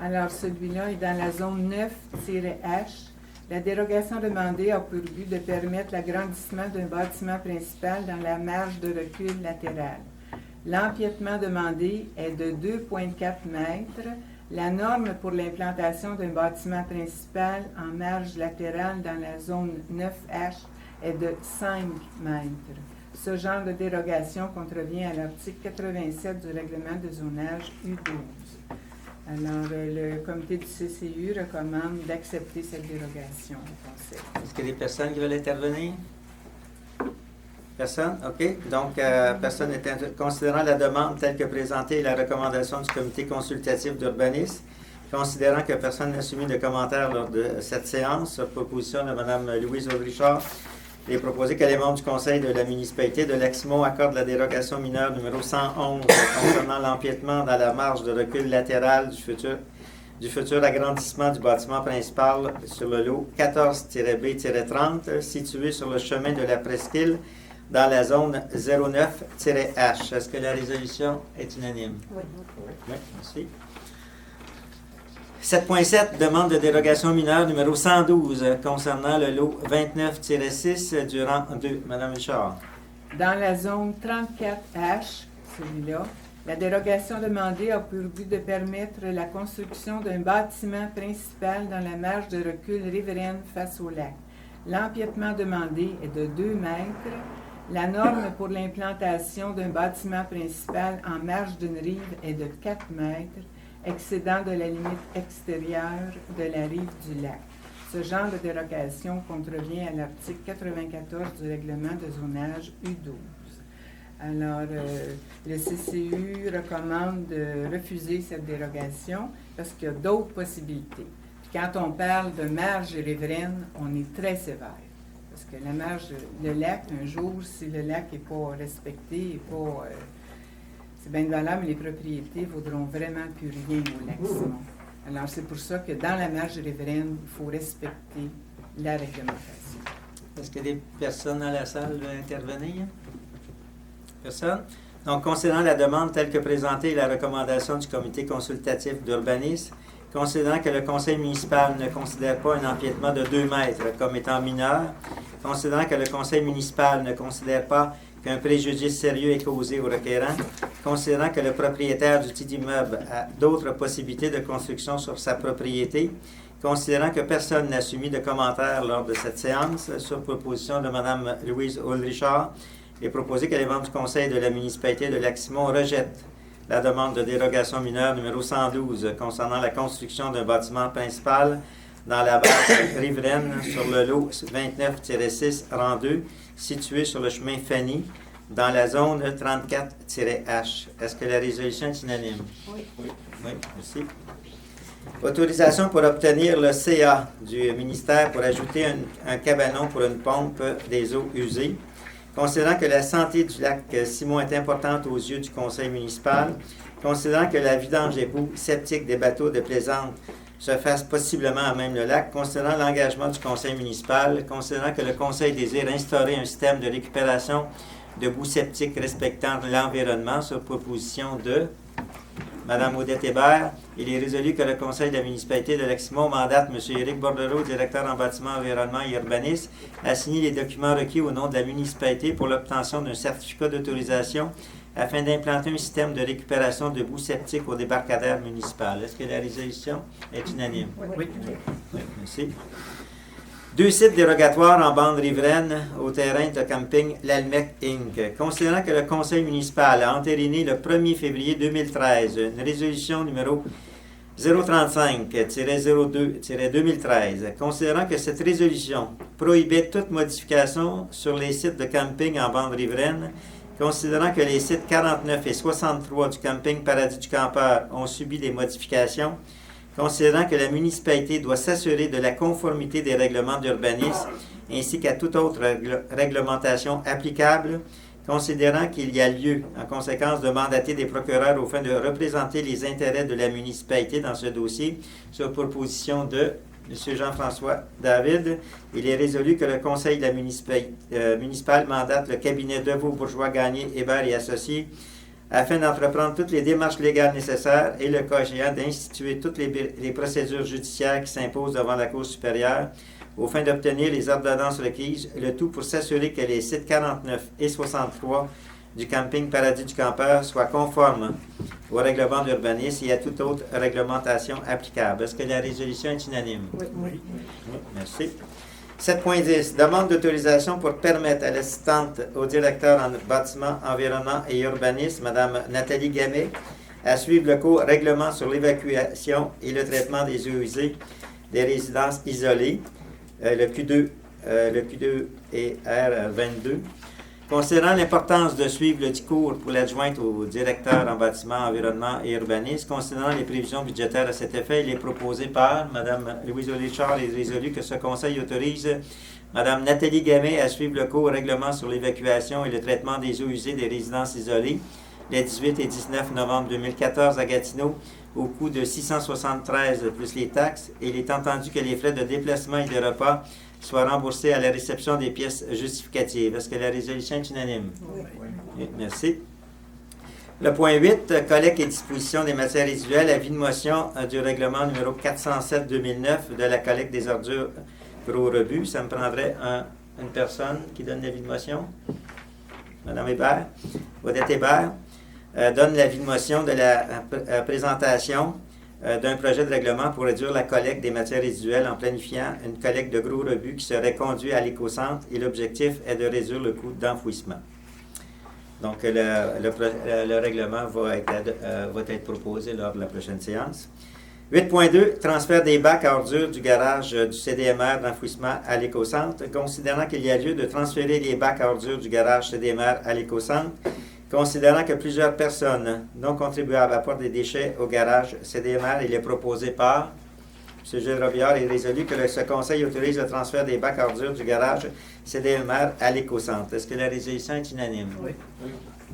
Alors, celui-là est dans la zone 9-H. La dérogation demandée a pour but de permettre l'agrandissement d'un bâtiment principal dans la marge de recul latérale. L'empiètement demandé est de 2,4 mètres. La norme pour l'implantation d'un bâtiment principal en marge latérale dans la zone 9H est de 5 mètres. Ce genre de dérogation contrevient à l'article 87 du règlement de zonage U12. Alors, le comité du CCU recommande d'accepter cette dérogation au Conseil. Est-ce qu'il y a des personnes qui veulent intervenir? Personne? OK. Donc, personne n'est considérant la demande telle que présentée et la recommandation du comité consultatif d'urbanisme, considérant que personne n'a soumis de commentaires lors de cette séance, sur proposition de Mme Louise Audrichard, il est proposé que les membres du Conseil de la municipalité de Lac-Simon accordent la dérogation mineure numéro 111 concernant l'empiètement dans la marge de recul latérale du futur agrandissement du bâtiment principal sur le lot 14-B-30 situé sur le chemin de la Presqu'île dans la zone 09-H. Est-ce que la résolution est unanime? Oui. Oui, merci. 7.7, demande de dérogation mineure numéro 112 concernant le lot 29-6 du rang 2. Madame Richard. Dans la zone 34H, celui-là, la dérogation demandée a pour but de permettre la construction d'un bâtiment principal dans la marge de recul riveraine face au lac. L'empiètement demandé est de 2 mètres. La norme pour l'implantation d'un bâtiment principal en marge d'une rive est de 4 mètres, excédant de la limite extérieure de la rive du lac. Ce genre de dérogation contrevient à l'article 94 du règlement de zonage U12. Alors, le CCU recommande de refuser cette dérogation parce qu'il y a d'autres possibilités. Puis quand on parle de marge riveraine, on est très sévère. Parce que la marge, le lac, un jour, si le lac n'est pas respecté, c'est bien de valeur, mais les propriétés ne vaudront vraiment plus rien au lac Simon. Alors, c'est pour ça que dans la marge riveraine, il faut respecter la réglementation. Est-ce qu'il y a des personnes dans la salle qui veulent intervenir? Personne? Donc, considérant la demande telle que présentée et la recommandation du comité consultatif d'urbanisme, considérant que le conseil municipal ne considère pas un empiètement de 2 mètres comme étant mineur, considérant que le conseil municipal ne considère pas qu'un préjudice sérieux est causé au requérant, considérant que le propriétaire du dit immeuble a d'autres possibilités de construction sur sa propriété, considérant que personne n'a soumis de commentaires lors de cette séance, sur proposition de Mme Louise Ulrichard, il est proposé que les membres du conseil de la municipalité de Lac-Simon rejettent la demande de dérogation mineure numéro 112 concernant la construction d'un bâtiment principal dans la base riveraine sur le lot 29-6 rang 2, situé sur le chemin Fanny, dans la zone 34-H. Est-ce que la résolution est unanime? Oui. Oui, merci. Autorisation pour obtenir le CA du ministère pour ajouter un cabanon pour une pompe des eaux usées. Considérant que la santé du lac Simon est importante aux yeux du conseil municipal, considérant que la vidange des boues septiques des bateaux de plaisance se fasse possiblement à même le lac, considérant l'engagement du conseil municipal, considérant que le conseil désire instaurer un système de récupération de boues septiques respectant l'environnement sur proposition de Mme Odette Hébert. Il est résolu que le Conseil de la municipalité de Leximont mandate M. Éric Bordelot, directeur en bâtiment, environnement et urbanisme, à signer les documents requis au nom de la municipalité pour l'obtention d'un certificat d'autorisation afin d'implanter un système de récupération de boues septiques au débarcadère municipal. Est-ce que la résolution est unanime? Oui. Oui, merci. 2 sites dérogatoires en bande riveraine au terrain de camping L'Almec Inc. Considérant que le conseil municipal a entériné le 1er février 2013 une résolution numéro 035-02-2013, considérant que cette résolution prohibait toute modification sur les sites de camping en bande riveraine, considérant que les sites 49 et 63 du camping Paradis du Campeur ont subi des modifications, considérant que la municipalité doit s'assurer de la conformité des règlements d'urbanisme ainsi qu'à toute autre réglementation applicable, considérant qu'il y a lieu, en conséquence, de mandater des procureurs au fin de représenter les intérêts de la municipalité dans ce dossier, sur proposition de M. Jean-François David, il est résolu que le conseil de la municipal mandate le cabinet Deveau, Bourgeois, Gagné, Hébert et Associés afin d'entreprendre toutes les démarches légales nécessaires et, le cas échéant, d'instituer toutes les procédures judiciaires qui s'imposent devant la Cour supérieure aux fins d'obtenir les ordonnances requises, le tout pour s'assurer que les sites 49 et 63 du camping Paradis du Campeur soient conformes au règlement d'urbanisme et à toute autre réglementation applicable. Est-ce que la résolution est unanime? Oui. Oui, merci. 7.10. Demande d'autorisation pour permettre à l'assistante au directeur en bâtiment, environnement et urbanisme, Mme Nathalie Gamet, à suivre le cours Règlement sur l'évacuation et le traitement des eaux usées des résidences isolées, le Q2 et R22. Considérant l'importance de suivre le discours pour l'adjointe au directeur en bâtiment, environnement et urbanisme, considérant les prévisions budgétaires à cet effet, il est proposé par Mme Louise Richard et résolu que ce conseil autorise Mme Nathalie Gamet à suivre le cours règlement sur l'évacuation et le traitement des eaux usées des résidences isolées les 18 et 19 novembre 2014 à Gatineau au coût de 673 plus les taxes, et il est entendu que les frais de déplacement et de repas soient remboursés à la réception des pièces justificatives. Est-ce que la résolution est unanime? Oui. Oui, merci. Le point 8, collecte et disposition des matières résiduelles, avis de motion du règlement numéro 407-2009 de la collecte des ordures gros rebut. Ça me prendrait une personne qui donne l'avis de motion. Mme Hébert. Odette Hébert donne l'avis de motion de la présentation d'un projet de règlement pour réduire la collecte des matières résiduelles en planifiant une collecte de gros rebut qui serait conduite à l'écocentre, et l'objectif est de réduire le coût d'enfouissement. Donc, le règlement va être proposé lors de la prochaine séance. 8.2, transfert des bacs à ordures du garage du CDMR d'enfouissement à l'écocentre. Considérant qu'il y a lieu de transférer les bacs à ordures du garage CDMR à l'écocentre, considérant que plusieurs personnes non contribuables apportent des déchets au garage CDMR, il est proposé par M. Gilles Robillard et résolu que ce conseil autorise le transfert des bacs à ordures du garage CDMR à l'écocentre. Est-ce que la résolution est unanime? Oui.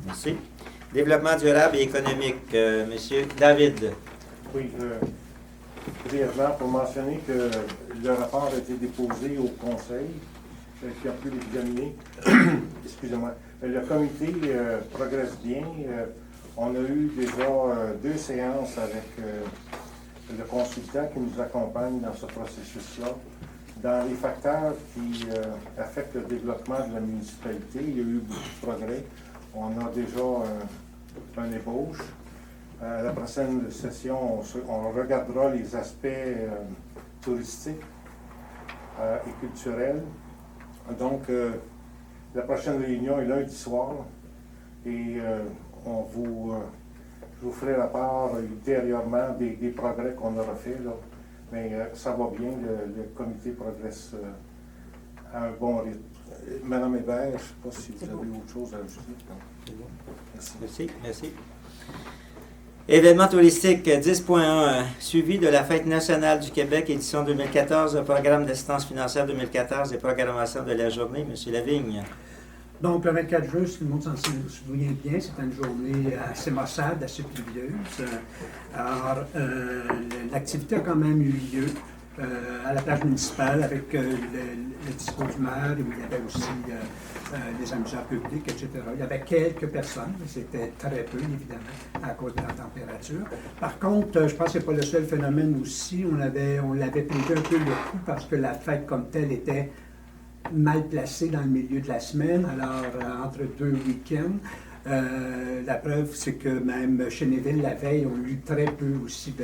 Merci. Développement durable et économique, M. David. Oui, brièvement, pour mentionner que le rapport a été déposé au conseil, qui a pu l'examiner. Excusez-moi. Le comité progresse bien. On a eu déjà 2 séances avec le consultant qui nous accompagne dans ce processus-là. Dans les facteurs qui affectent le développement de la municipalité, il y a eu beaucoup de progrès. On a déjà un ébauche. À la prochaine session, on regardera les aspects touristiques et culturels. Donc, la prochaine réunion est lundi soir et je vous ferai la part ultérieurement des progrès qu'on aura fait. Là. Mais ça va bien, le comité progresse à un bon rythme. Madame Hébert, je ne sais pas si vous avez autre chose à ajouter. Merci. Merci. Événements touristiques 10.1, suivi de la Fête nationale du Québec, édition 2014, programme d'assistance financière 2014 et programmation de la journée. M. Lavigne. Donc, le 24 juin, si tout le monde s'en souvient bien, c'était une journée assez maussade, assez pluvieuse. Alors, l'activité a quand même eu lieu. à la plage municipale avec le discours du maire, où il y avait aussi les amuseurs publics, etc. Il y avait quelques personnes, mais c'était très peu, évidemment, à cause de la température. Par contre, je pense que ce n'est pas le seul phénomène aussi. On l'avait payé un peu le coup parce que la fête comme telle était mal placée dans le milieu de la semaine, alors entre deux week-ends. La preuve, c'est que même Chénéville, la veille, ont eu très peu aussi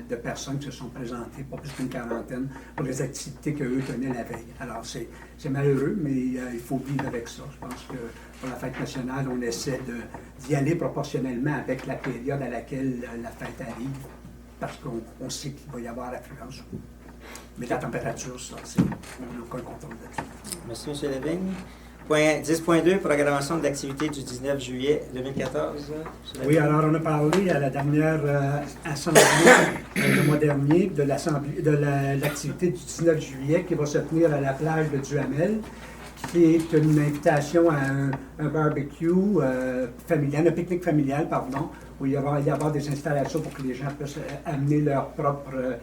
de personnes qui se sont présentées, pas plus qu'une quarantaine, pour les activités qu'eux tenaient la veille. Alors, c'est malheureux, mais il faut vivre avec ça. Je pense que pour la fête nationale, on essaie d'y aller proportionnellement avec la période à laquelle la fête arrive, parce qu'on sait qu'il va y avoir affluence. Mais la température, ça, on n'a aucun contrôle là-dessus. Merci, M. Lavigne. Point 10.2, programmation de l'activité du 19 juillet 2014. Oui, alors on a parlé à la dernière assemblée le mois dernier de l'activité du 19 juillet qui va se tenir à la plage de Duhamel, qui est une invitation à un barbecue familial, un pique-nique familial, pardon, où il va y avoir des installations pour que les gens puissent amener leur propre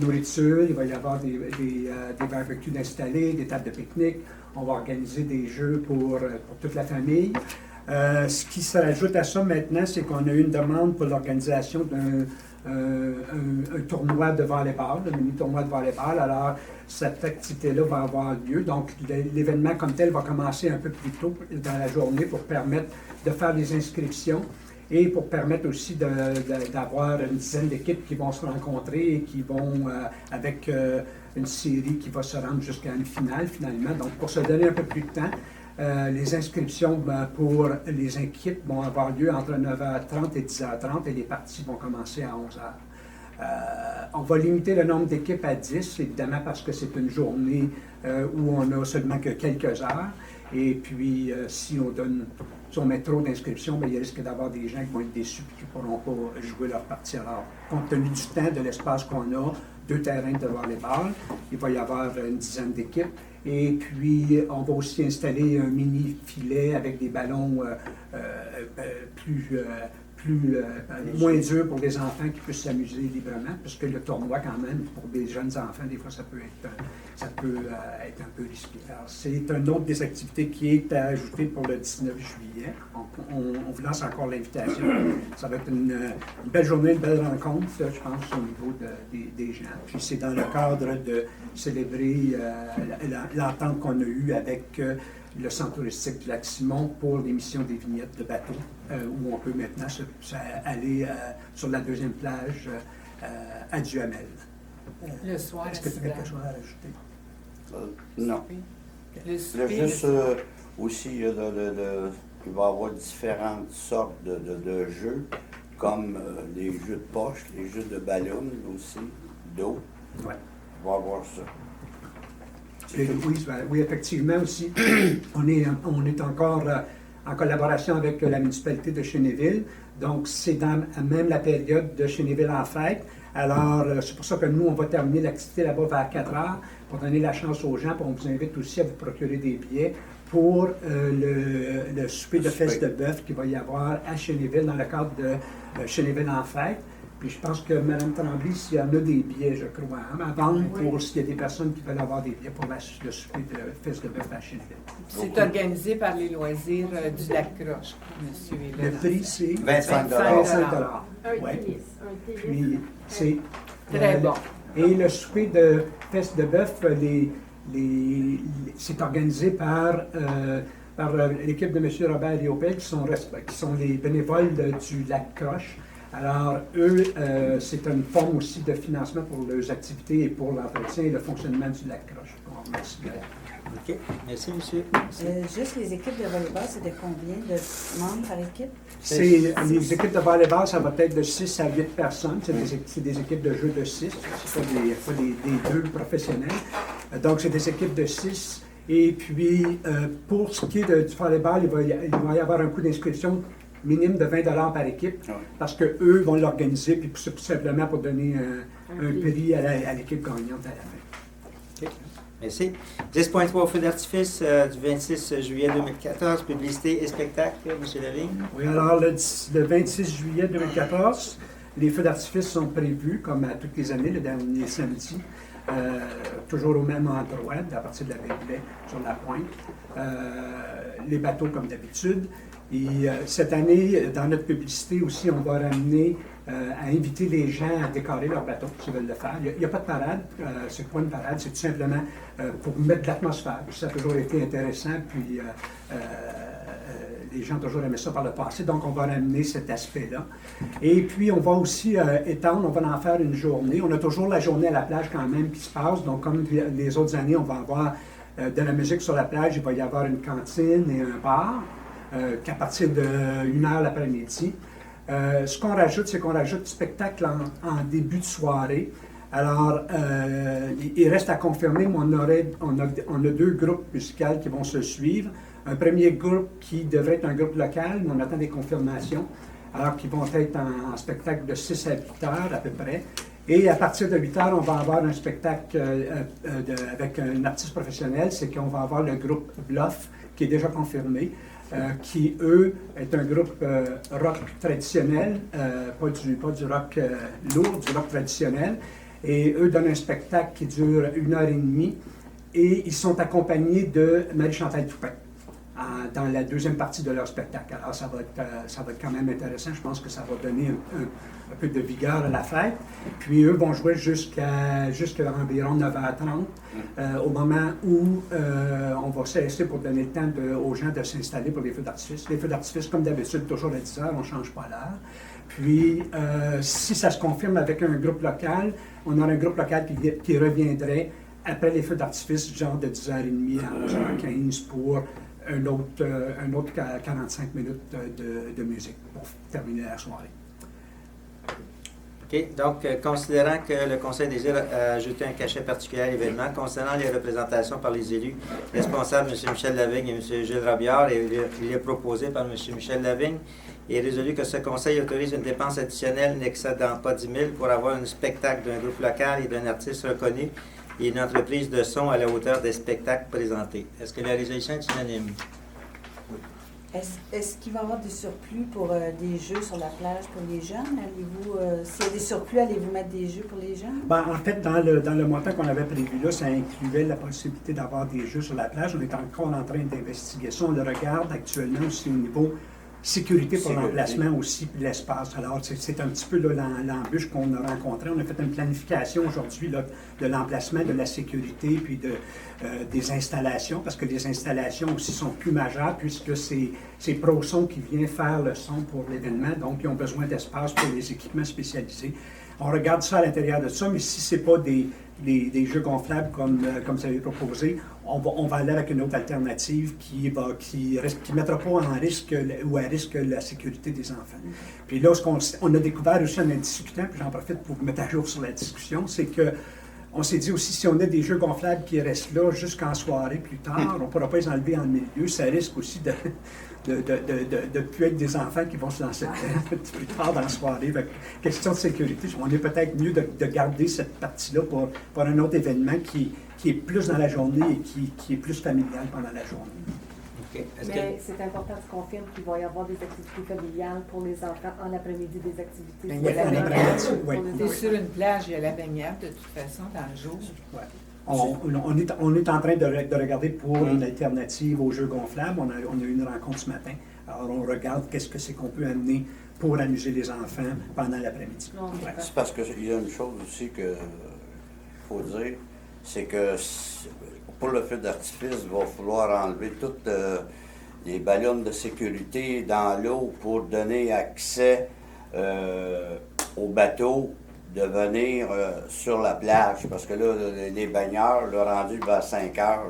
nourriture. Il va y avoir des barbecues installés, des tables de pique-nique. On va organiser des jeux pour toute la famille. Ce qui se rajoute à ça maintenant, c'est qu'on a eu une demande pour l'organisation d'un tournoi de volleyball, un mini-tournoi de volleyball. Alors, cette activité-là va avoir lieu. Donc, l'événement comme tel va commencer un peu plus tôt dans la journée pour permettre de faire des inscriptions et pour permettre aussi d'avoir une dizaine d'équipes qui vont se rencontrer et qui vont, avec une série qui va se rendre jusqu'à une finale, finalement. Donc, pour se donner un peu plus de temps, les inscriptions pour les équipes vont avoir lieu entre 9h30 et 10h30 et les parties vont commencer à 11h. On va limiter le nombre d'équipes à 10, évidemment, parce que c'est une journée où on n'a seulement que quelques heures. Et puis, si on met trop d'inscriptions, il risque d'avoir des gens qui vont être déçus et qui ne pourront pas jouer leur partie. Alors, compte tenu du temps, de l'espace qu'on a, 2 terrains de volleyball, il va y avoir une dizaine d'équipes. Et puis, on va aussi installer un mini-filet avec des ballons moins durs pour les enfants qui puissent s'amuser librement, puisque le tournoi, quand même, pour des jeunes enfants, des fois, ça peut être un peu risqué. Alors, c'est une autre des activités qui est à ajouter pour le 19 juillet. On vous lance encore l'invitation. Ça va être une belle journée, une belle rencontre, je pense, au niveau des gens. Puis c'est dans le cadre de célébrer l'entente qu'on a eue avec le centre touristique du Lac-Simon pour l'émission des vignettes de bateau, où on peut maintenant aller sur la deuxième plage à Duhamel. Le soir, est-ce que tu as quelque chose à rajouter? Non. Juste aussi, il va y avoir différentes sortes de jeux, comme les jeux de poche, les jeux de ballon aussi, d'eau. Ouais. On va avoir ça. Oui, effectivement aussi, on est encore en collaboration avec la municipalité de Chénéville. Donc, c'est dans même la période de Chénéville en fête. Alors, c'est pour ça que nous, on va terminer l'activité là-bas vers 4 heures pour donner la chance aux gens. Puis on vous invite aussi à vous procurer des billets pour le souper de fête de bœuf qu'il va y avoir à Chénéville dans le cadre de Chénéville en fête. Puis je pense que Mme Tremblay, s'il y en a des billets, je crois, à vendre pour s'il y a des personnes qui veulent avoir des billets pour le souper de fête de bœuf à Chénéville. C'est organisé par les loisirs du Lac-Croche, monsieur. Le prix, c'est 25 Un Ouais. tennis. Puis, c'est Très bon. Et le souper de fête de bœuf, c'est organisé par l'équipe de M. Robert Riopel, qui sont les bénévoles du Lac-Croche. Alors, eux, c'est une forme aussi de financement pour leurs activités et pour l'entretien et le fonctionnement du Lac-Croche. Merci. OK. Merci, monsieur. Juste les équipes de volleyball, c'est de combien de membres par équipe? Les équipes de volleyball, ça va être de 6 à 8 personnes. C'est des équipes de jeu de 6. C'est pas des 2 professionnels. Donc, c'est des équipes de 6. Et puis, pour ce qui est du volleyball, il va y avoir un coût d'inscription minimum de 20 $ par équipe, parce qu'eux vont l'organiser, puis c'est tout simplement pour donner un prix à l'équipe gagnante à la fin. OK. Merci. 10.3, feu d'artifice du 26 juillet 2014, publicité et spectacle, M. Lavigne. Oui, alors le 26 juillet 2014, les feux d'artifice sont prévus, comme à toutes les années, le dernier samedi. toujours au même endroit, à partir de la baie de Lait, sur la pointe. Les bateaux comme d'habitude. Et cette année, dans notre publicité aussi, on va ramener à inviter les gens à décorer leur bateau s'ils veulent le faire. Il n'y a pas de parade. C'est quoi une parade? C'est tout simplement pour mettre de l'atmosphère. Ça a toujours été intéressant. Puis les gens ont toujours aimé ça par le passé. Donc, on va ramener cet aspect-là. Et puis, on va aussi étendre, on va en faire une journée. On a toujours la journée à la plage quand même qui se passe. Donc, comme les autres années, on va avoir de la musique sur la plage. Il va y avoir une cantine et un bar. Qu'à partir de 1h l'après-midi. Ce qu'on rajoute, c'est qu'on rajoute du spectacle en début de soirée. Alors, il reste à confirmer, mais on a 2 groupes musicaux qui vont se suivre. Un premier groupe qui devrait être un groupe local, mais on attend des confirmations. Alors, qui vont être en spectacle de 6 à 8 heures à peu près. Et à partir de 8 heures, on va avoir un spectacle avec un artiste professionnel. C'est qu'on va avoir le groupe Bluff, qui est déjà confirmé. Qui, eux, est un groupe rock traditionnel, pas du rock lourd, du rock traditionnel. Et eux donnent un spectacle qui dure 1h30 et ils sont accompagnés de Marie-Chantal Toupin dans la deuxième partie de leur spectacle. Alors, ça va être quand même intéressant. Je pense que ça va donner un peu de vigueur à la fête. Puis, eux vont jouer jusqu'à environ 9h30, au moment où on va cesser pour donner le temps aux gens de s'installer pour les feux d'artifice. Les feux d'artifice, comme d'habitude, toujours à 10h, on ne change pas l'heure. Puis, si ça se confirme avec un groupe local, on aura un groupe local qui reviendrait après les feux d'artifice, genre de 10h30 à 11h15 pour un autre 45 minutes de musique pour terminer la soirée. OK. Donc, considérant que le Conseil désire ajouter un cachet particulier à l'événement, concernant les représentations par les élus responsables, M. Michel Lavigne et M. Gilles Robillard, il est proposé par M. Michel Lavigne et résolu que ce Conseil autorise une dépense additionnelle n'excédant pas 10 000 pour avoir un spectacle d'un groupe local et d'un artiste reconnu et une entreprise de son à la hauteur des spectacles présentés. Est-ce que la résolution est unanime? Est-ce qu'il va y avoir des surplus pour des jeux sur la plage pour les jeunes? S'il y a des surplus, allez-vous mettre des jeux pour les jeunes? Ben, en fait, dans le montant qu'on avait prévu là, ça incluait la possibilité d'avoir des jeux sur la plage. On est encore en train d'investiguer ça. On le regarde actuellement aussi au niveau sécurité pour l'emplacement aussi, puis l'espace. Alors, c'est un petit peu l'embûche qu'on a rencontrée. On a fait une planification aujourd'hui de l'emplacement, de la sécurité, puis des installations, parce que les installations aussi sont plus majeures, puisque c'est ProSon qui vient faire le son pour l'événement, donc ils ont besoin d'espace pour les équipements spécialisés. On regarde ça à l'intérieur de ça, mais si ce n'est pas des jeux gonflables comme vous avez proposé, on va aller avec une autre alternative qui ne mettra pas en risque ou à risque la sécurité des enfants. Puis là, on a découvert aussi en discutant, puis j'en profite pour vous mettre à jour sur la discussion, c'est que on s'est dit aussi, si on a des jeux gonflables qui restent là jusqu'en soirée plus tard, on ne pourra pas les enlever en milieu. Ça risque aussi de plus être des enfants qui vont se lancer un petit peu plus tard dans la soirée. Donc, question de sécurité, on est peut-être mieux de garder cette partie-là pour un autre événement qui est plus dans la journée et qui est plus familial pendant la journée. Okay. Mais c'est important de confirmer qu'il va y avoir des activités familiales pour les enfants en après-midi, des activités. Il y a la baignade. Sur une plage, il y a la baignade de toute façon dans le jour. Ouais. On est en train de regarder pour une alternative aux jeux gonflables. On a eu une rencontre ce matin. Alors, on regarde qu'est-ce que c'est qu'on peut amener pour amuser les enfants pendant l'après-midi. Ouais. C'est parce qu'il y a une chose aussi qu'il faut dire, c'est que pour le feu d'artifice, il va falloir enlever toutes les ballons de sécurité dans l'eau pour donner accès aux bateaux de venir sur la plage. Parce que là, les baigneurs, rendus vers 5 heures,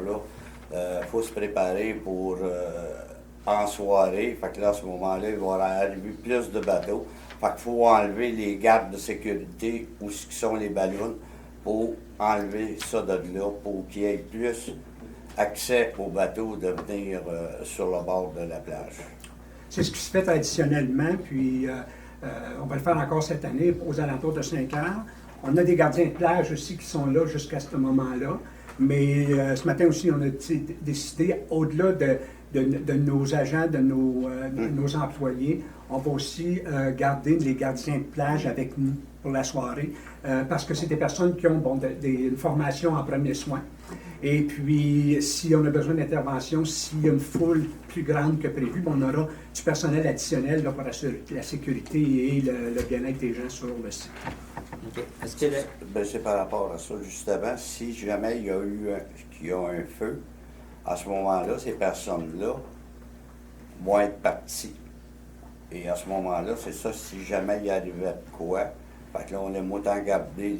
il faut se préparer pour en soirée. Fait que là, à ce moment-là, il va arriver plus de bateaux. Fait qu'il faut enlever les gardes de sécurité où sont les ballons pour enlever ça de là, pour qu'il y ait plus accès aux bateaux de venir sur le bord de la plage. C'est ce qui se fait traditionnellement, puis on va le faire encore cette année aux alentours de 5 heures. On a des gardiens de plage aussi qui sont là jusqu'à ce moment-là, mais ce matin aussi, on a décidé, au-delà de nos agents, de nos employés. On va aussi garder les gardiens de plage avec nous pour la soirée, parce que c'est des personnes qui ont une formation en premiers soins. Et puis, si on a besoin d'intervention, s'il y a une foule plus grande que prévu, on aura du personnel additionnel là, pour assurer la sécurité et le bien-être des gens sur le site. OK. Est-ce que Ben, c'est par rapport à ça, justement. Si jamais il y a un feu, à ce moment-là, ces personnes-là vont être parties. Et à ce moment-là, c'est ça, si jamais il arrivait de quoi, fait que là, on aime autant garder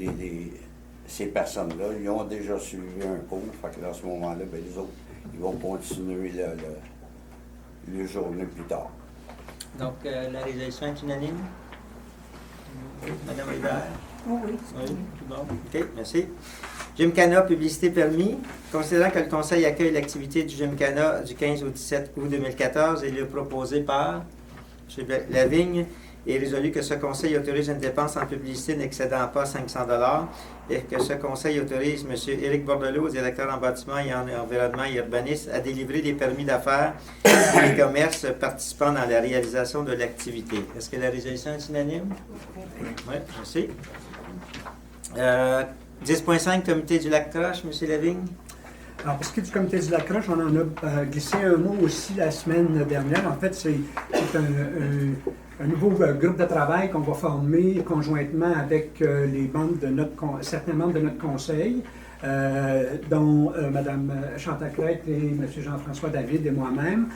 ces personnes-là. Ils ont déjà suivi un cours, fait que là, à ce moment-là, ben, les autres, ils vont continuer les journées plus tard. donc la résolution est unanime? Madame Hébert? Oh oui. Oui, tout bon. OK, merci. Gymkhana, publicité permis. Considérant que le Conseil accueille l'activité du Gymkhana du 15 au 17 août 2014 et le proposé par M. Lavigne, est résolu que ce Conseil autorise une dépense en publicité n'excédant pas 500 $ et que ce Conseil autorise M. Éric Bordelot, directeur en bâtiment et en environnement et urbanisme, à délivrer des permis d'affaires pour les commerces participant dans la réalisation de l'activité. Est-ce que la résolution est unanime? Oui, merci. 10.5, Comité du Lac-Croche, M. Lavigne. Alors, pour ce qui est du comité du Lac-Croche, on en a glissé un mot aussi la semaine dernière. En fait, c'est un nouveau groupe de travail qu'on va former conjointement avec certains membres de notre conseil, dont Mme Chantal Crête et M. Jean-François David et moi-même,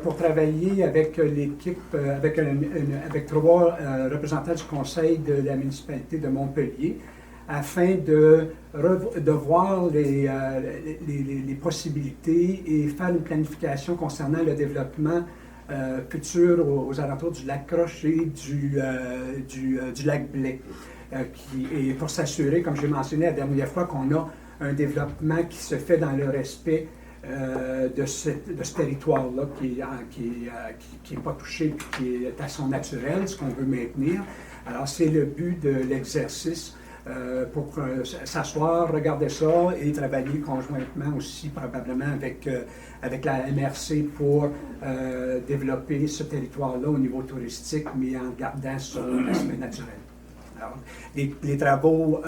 pour travailler avec l'équipe, avec 3 représentants du conseil de la municipalité de Montpellier, afin de voir les possibilités et faire une planification concernant le développement futur aux alentours du lac Croche et du lac Blais. Et pour s'assurer, comme j'ai mentionné la dernière fois, qu'on a un développement qui se fait dans le respect de ce territoire-là qui n'est pas touché et qui est à son naturel, ce qu'on veut maintenir. Alors, c'est le but de l'exercice. Pour s'asseoir, regarder ça et travailler conjointement aussi probablement avec la MRC pour développer ce territoire-là au niveau touristique, mais en gardant son aspect naturel. Alors, les travaux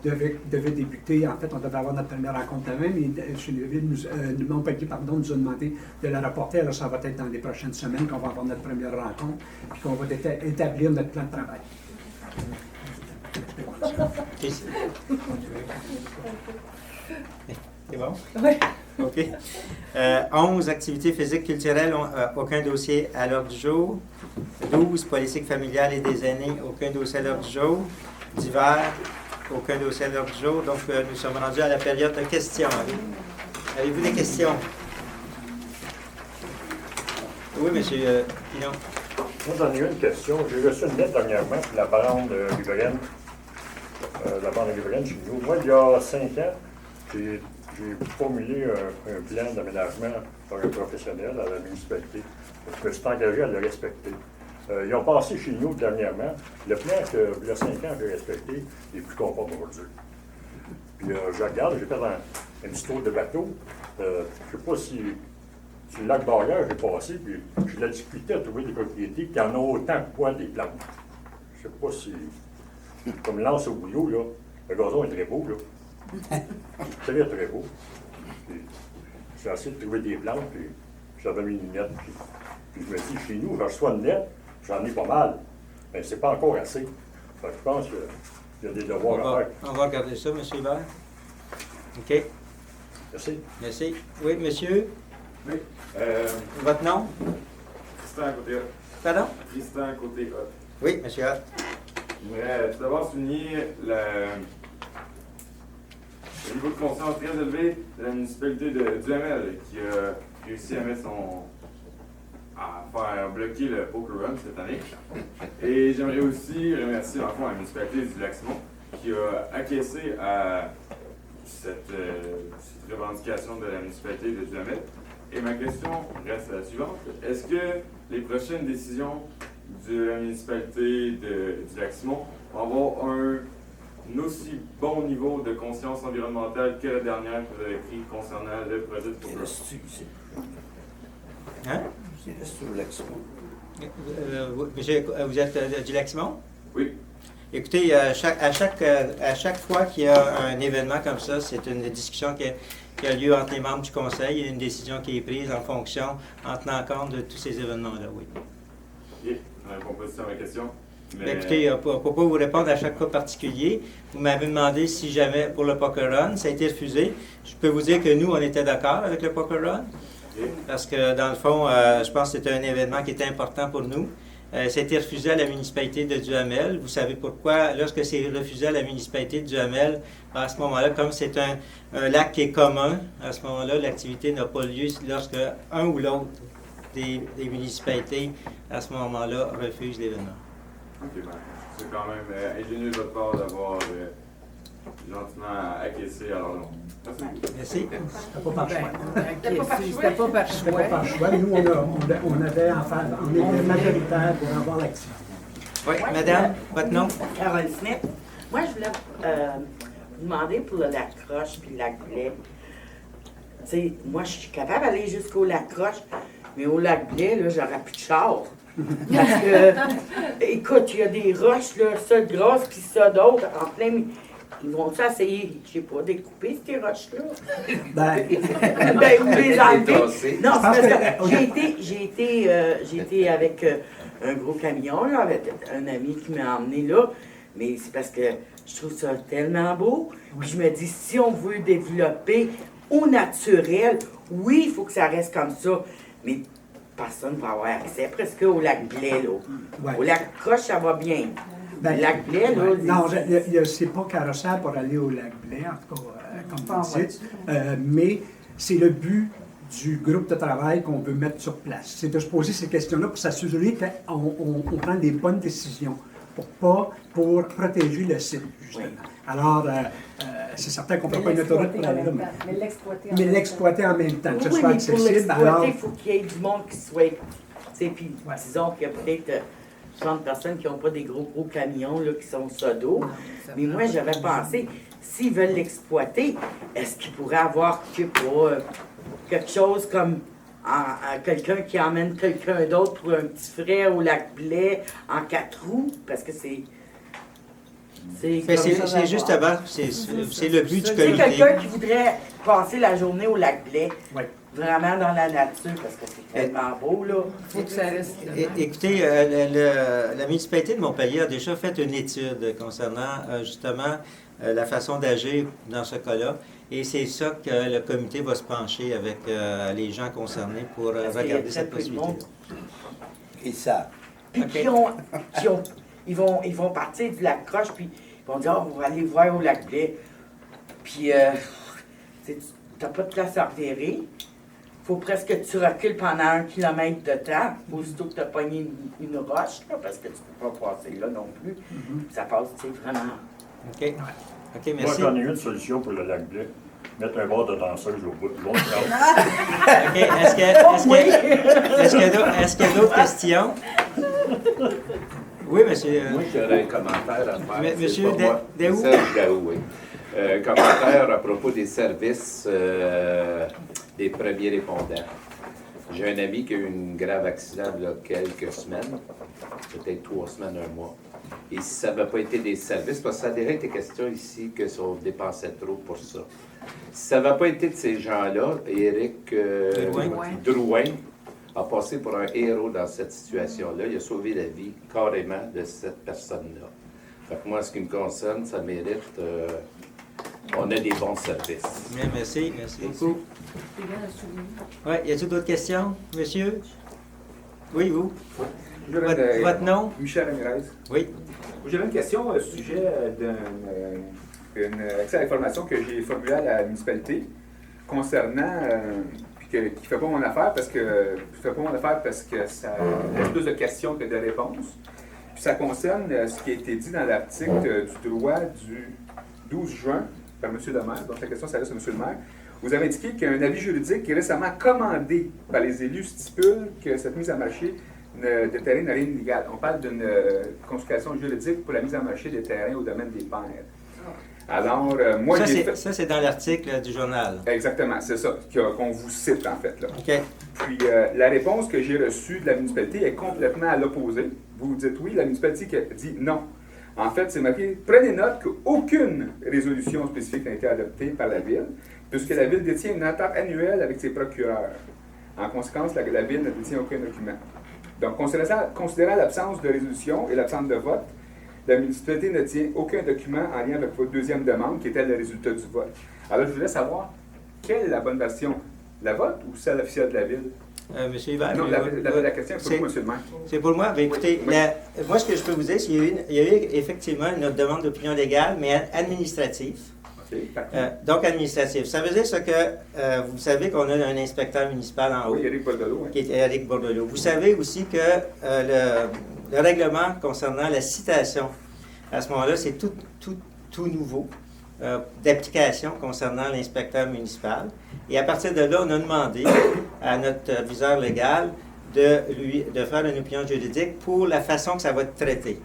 devaient débuter. En fait, on devait avoir notre première rencontre demain, mais chez le ville, Montpellier, nous a demandé de la rapporter. Alors, ça va être dans les prochaines semaines qu'on va avoir notre première rencontre, puis qu'on va établir notre plan de travail. C'est bon? Oui. OK. 11, activités physiques culturelles, aucun dossier à l'ordre du jour. 12, politique familiale et des aînés, aucun dossier à l'ordre du jour. Divers, aucun dossier à l'ordre du jour. Donc, nous sommes rendus à la période de questions. Avez-vous des questions? Oui, M. Pinon. Moi, j'en ai une question. J'ai reçu une lettre dernièrement de la bande riveraine. Chez nous. Moi, il y a 5 ans, j'ai formulé un plan d'aménagement par un professionnel à la municipalité. Je me suis engagé à le respecter. Ils ont passé chez nous dernièrement. Le plan que, il y a 5 ans, j'ai respecté est plus conforme aujourd'hui. Puis je regarde, j'ai fait un petit tour de bateau. Je ne sais pas si sur le lac Barrière, j'ai passé, puis j'ai de la difficulté à trouver des propriétés qui en ont autant que moi des plantes. Je ne sais pas si. Comme l'anse au bouillot, là, le gazon est très beau, là. Très, très beau. J'ai essayé de trouver des plantes, puis j'avais mis une lettre. Puis je me dis, chez nous, je reçois une lettre, j'en ai pas mal. Mais c'est pas encore assez. Fait que je pense qu'il y a des devoirs à faire. On va regarder ça, M. Hébert. OK. Merci. Merci. Oui, monsieur? Oui. Votre nom? Tristan côté Hot. Pardon? Tristan côté Hot. Oui, monsieur Hot. Je voudrais tout d'abord souligner le niveau de conscience très élevé de la municipalité de Duhamel qui a réussi à mettre à faire bloquer le Poker Run cette année. Et j'aimerais aussi remercier en fond la municipalité du Lac-Simon qui a acquiescé à cette revendication de la municipalité de Duhamel. Et ma question reste la suivante. Est-ce que les prochaines décisions de la municipalité du Lac-Simon vont avoir un aussi bon niveau de conscience environnementale que la dernière que vous avez prise concernant le projet de Poker? Sur Leximon. Vous êtes du Leximon? Oui. Écoutez, à chaque fois qu'il y a un événement comme ça, c'est une discussion qui a lieu entre les membres du conseil. Il y a une décision qui est prise en fonction, en tenant compte de tous ces événements-là, oui. OK. On répond pas à ma question. Mais... Écoutez, pour ne pas vous répondre à chaque cas particulier, vous m'avez demandé si jamais pour le Poker Run, ça a été refusé. Je peux vous dire que nous, on était d'accord avec le Poker Run. Okay. Parce que dans le fond, je pense que c'était un événement qui était important pour nous. Ça a été refusé à la municipalité de Duhamel. Vous savez pourquoi? Lorsque c'est refusé à la municipalité de Duhamel, à ce moment-là, comme c'est un lac qui est commun, à ce moment-là, l'activité n'a pas lieu lorsque un ou l'autre des municipalités, à ce moment-là, refuse l'événement. OK, ben, c'est quand même ingénieux de votre part d'avoir gentiment acquiescé à leur nom. Merci. C'était pas par choix. C'était pas par choix. C'était pas par choix. Nous, on avait on était majoritaire pour avoir l'activité. Oui, madame, votre nom? Carole Smith. Moi, je voulais vous demander pour le lac Croche puis le lac Blais. Tu sais, moi, je suis capable d'aller jusqu'au lac Croche, mais au lac Blais, là, j'aurais plus de char. Parce que, écoute, il y a des roches, là, ça de grosses, puis ça d'autres, en plein. Ils vont essayer, je sais pas, découper ces roches-là? Ou les enlever. Non, c'est parce que j'ai été avec un gros camion, là, avec un ami qui m'a emmené là, mais c'est parce que je trouve ça tellement beau. Puis je me dis, si on veut développer au naturel, oui, il faut que ça reste comme ça, mais personne ne va avoir accès presque au lac Blais, là. Ouais. Au lac Croche, ça va bien. Le lac Blais, là... Non, c'est pas carrossable pour aller au lac Blais, en tout cas, comme vous dites, mais c'est le but du groupe de travail qu'on veut mettre sur place. C'est de se poser ces questions-là pour s'assurer qu'on prend les bonnes décisions pour protéger le site, justement. Oui. Alors, c'est certain qu'on ne peut pas une autoroute pour aller là. Mais l'exploiter en même temps, que ce soit accessible. Alors, il faut qu'il y ait du monde qui soit... Puis, disons qu'il y a peut-être 30 personnes qui n'ont pas des gros camions là, qui sont sodos. Mais moi, j'avais pensé, s'ils veulent l'exploiter, est-ce qu'ils pourraient avoir, je sais pas, quelque chose comme quelqu'un qui emmène quelqu'un d'autre pour un petit frais au lac Blais en 4 roues? Parce que c'est... C'est justement, c'est le but du comité. C'est quelqu'un qui voudrait passer la journée au lac Blais. Oui. Vraiment dans la nature, parce que c'est tellement beau, là. Il faut que ça reste. Écoutez, la municipalité de Montpellier a déjà fait une étude concernant justement la façon d'agir dans ce cas-là. Et c'est ça que le comité va se pencher avec les gens concernés pour regarder cette possibilité. Et ça. Puis ils vont partir du lac Croche, puis ils vont dire, on va aller voir au lac Blais. Puis, tu n'as pas de place à revirer. Il faut presque que tu recules pendant 1 kilomètre de temps, aussitôt que tu as pogné une roche, là, parce que tu ne peux pas passer là non plus. Ça passe, tu sais, vraiment. OK. OK, merci. Moi, j'en ai une solution pour le lac Blais. Mettre un bord de danseuse au bout. OK. Est-ce qu'il y a d'autres questions? Oui, monsieur. Moi, j'aurais un commentaire à faire. Monsieur Daou? Serge Daou, oui. Commentaire à propos des services des premiers répondants. J'ai un ami qui a eu un grave accident il y a quelques semaines, peut-être 3 semaines, 1 mois. Et si ça n'avait pas été des services, parce que ça a déjà été question ici que ça dépensait trop pour ça. Si ça n'avait pas été de ces gens-là, Éric Drouin a passé pour un héros dans cette situation-là. Il a sauvé la vie carrément de cette personne-là. Fait que moi, ce qui me concerne, ça mérite... on a des bons services. Bien, merci beaucoup. Oui, y a-t-il d'autres questions, monsieur? Oui, vous? Votre nom? Michel Ramirez. Oui. J'avais une question au sujet d'une accès à l'information que j'ai formulée à la municipalité concernant, qui ne fait pas mon affaire parce que ça laisse plus de questions que de réponses. Puis ça concerne ce qui a été dit dans l'article du droit du 12 juin par M. le maire. Donc la question s'adresse à M. le maire. Vous avez indiqué qu'un avis juridique qui est récemment commandé par les élus stipule que cette mise en marché de terrain n'a rien d'illégal. On parle d'une consultation juridique pour la mise en marché des terrains au domaine des pairs. Alors, moi, Ça, c'est dans l'article du journal. Exactement, c'est ça qu'on vous cite, en fait. Là. OK. Puis, la réponse que j'ai reçue de la municipalité est complètement à l'opposé. Vous dites oui, la municipalité dit non. En fait, c'est marqué « Prenez note qu'aucune résolution spécifique n'a été adoptée par la Ville, puisque la Ville détient une entente annuelle avec ses procureurs. En conséquence, la Ville ne détient aucun document. Donc, considérant l'absence de résolution et l'absence de vote, la municipalité ne tient aucun document en lien avec votre deuxième demande, qui était le résultat du vote. Alors, je voulais savoir, quelle est la bonne version? La vote ou celle officielle de la Ville? Monsieur Hébert? Non, la question est pour vous, monsieur le maire. C'est pour moi. Bien, écoutez, Oui. moi, ce que je peux vous dire, c'est qu'il y a eu effectivement une demande d'opinion légale, mais administrative. Donc, administrative. Ça veut dire ce que vous savez qu'on a un inspecteur municipal en haut. Oui, Éric Bordelot. Qui est Éric Bordelot. Vous savez aussi que le règlement concernant la citation, à ce moment-là, c'est tout nouveau d'application concernant l'inspecteur municipal. Et à partir de là, on a demandé à notre viseur légal de faire une opinion juridique pour la façon que ça va être traité.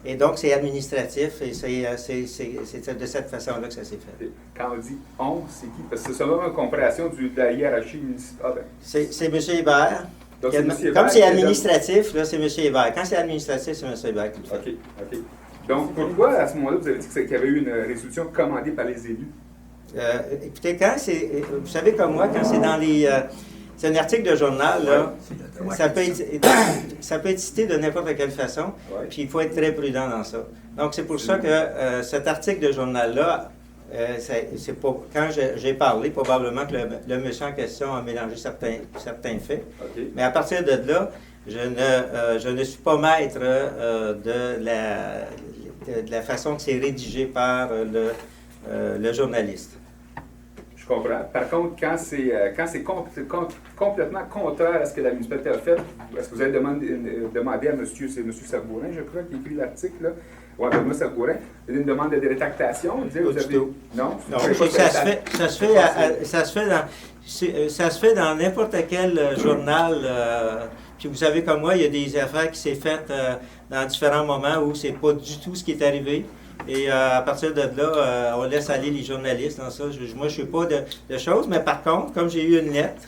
Et donc, c'est administratif et c'est de cette façon-là que ça s'est fait. Quand on dit « on », c'est qui? Parce que c'est seulement une compréhension de la hiérarchie municipale. C'est M. Hébert. Donc, Comme c'est administratif, là, c'est M. Hébert. Quand c'est administratif, c'est M. Hébert qui le fait. OK. Donc, pourquoi, à ce moment-là, vous avez dit qu'il y avait eu une résolution commandée par les élus? Écoutez, vous savez comme moi, quand c'est dans les... c'est un article de journal, là, ça peut être cité de n'importe quelle façon, puis il faut être très prudent dans ça. Donc, c'est pour ça que cet article de journal-là, quand j'ai parlé, probablement que le monsieur en question a mélangé certains faits. Okay. Mais à partir de là, je ne suis pas maître de la façon que c'est rédigé par le journaliste. Je comprends. Par contre, quand c'est complètement contraire à ce que la municipalité a fait, est-ce que vous avez demandé à monsieur, c'est M. Sabourin, je crois, qui écrit l'article, là? Oui, Benoît Sabourin, une demande de rétractation? Non? Ça se fait dans n'importe quel journal. Puis vous savez comme moi, il y a des affaires qui s'est faites dans différents moments où c'est pas du tout ce qui est arrivé. Et à partir de là, on laisse aller les journalistes dans ça. Moi, je ne sais pas de choses, mais par contre, comme j'ai eu une lettre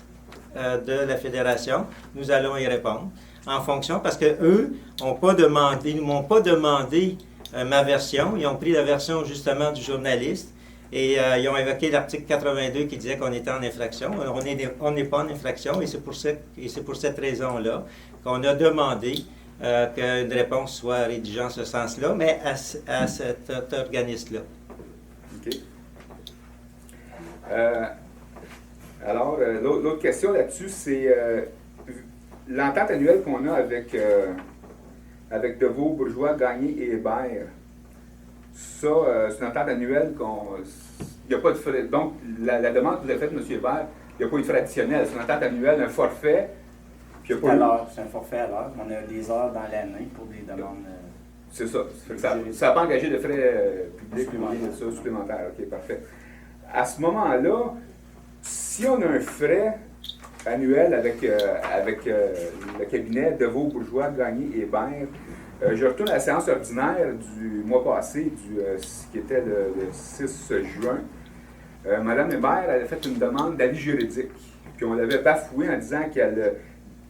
de la Fédération, nous allons y répondre en fonction, parce qu'eux ils ne m'ont pas demandé ma version, ils ont pris la version justement du journaliste et ils ont évoqué l'article 82 qui disait qu'on était en infraction. On n'est pas en infraction et c'est pour cette raison-là qu'on a demandé qu'une réponse soit rédigée en ce sens-là, mais à cet organisme-là. OK. Alors, l'autre question là-dessus, c'est l'entente annuelle qu'on a avec Deveau, Bourgeois, Gagné et Hébert. Ça, c'est une entente annuelle il n'y a pas de frais. Donc, la demande que vous avez faite, M. Hébert, il n'y a pas eu de frais additionnels. C'est une entente annuelle, un forfait. C'est un forfait à l'heure. On a des heures dans l'année pour des demandes. C'est ça. Ça n'a pas engagé de frais publics supplémentaires. OK, parfait. À ce moment-là, si on a un frais annuel avec le cabinet Deveau, Bourgeois, Gagné et Hébert, je retourne à la séance ordinaire du mois passé, qui était le 6 juin. Mme Hébert avait fait une demande d'avis juridique. Puis on l'avait bafouée en disant qu'elle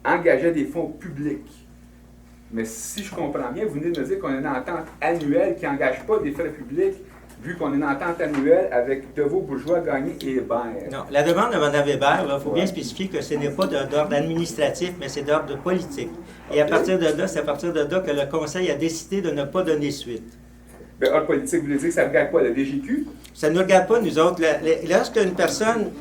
engageait des fonds publics. Mais si je comprends bien, vous venez de me dire qu'on a une entente annuelle qui n'engage pas des frais publics, vu qu'on a une entente annuelle avec Deveau, Bourgeois, Gagné et Hébert. Non, la demande de Mme Hébert, il faut bien spécifier que ce n'est pas d'ordre administratif, mais c'est d'ordre politique. Et à partir de là, c'est à partir de là que le Conseil a décidé de ne pas donner suite. Bien, ordre politique, vous voulez dire que ça ne regarde pas le DGQ? Ça ne nous regarde pas, nous autres. Lorsqu'une personne,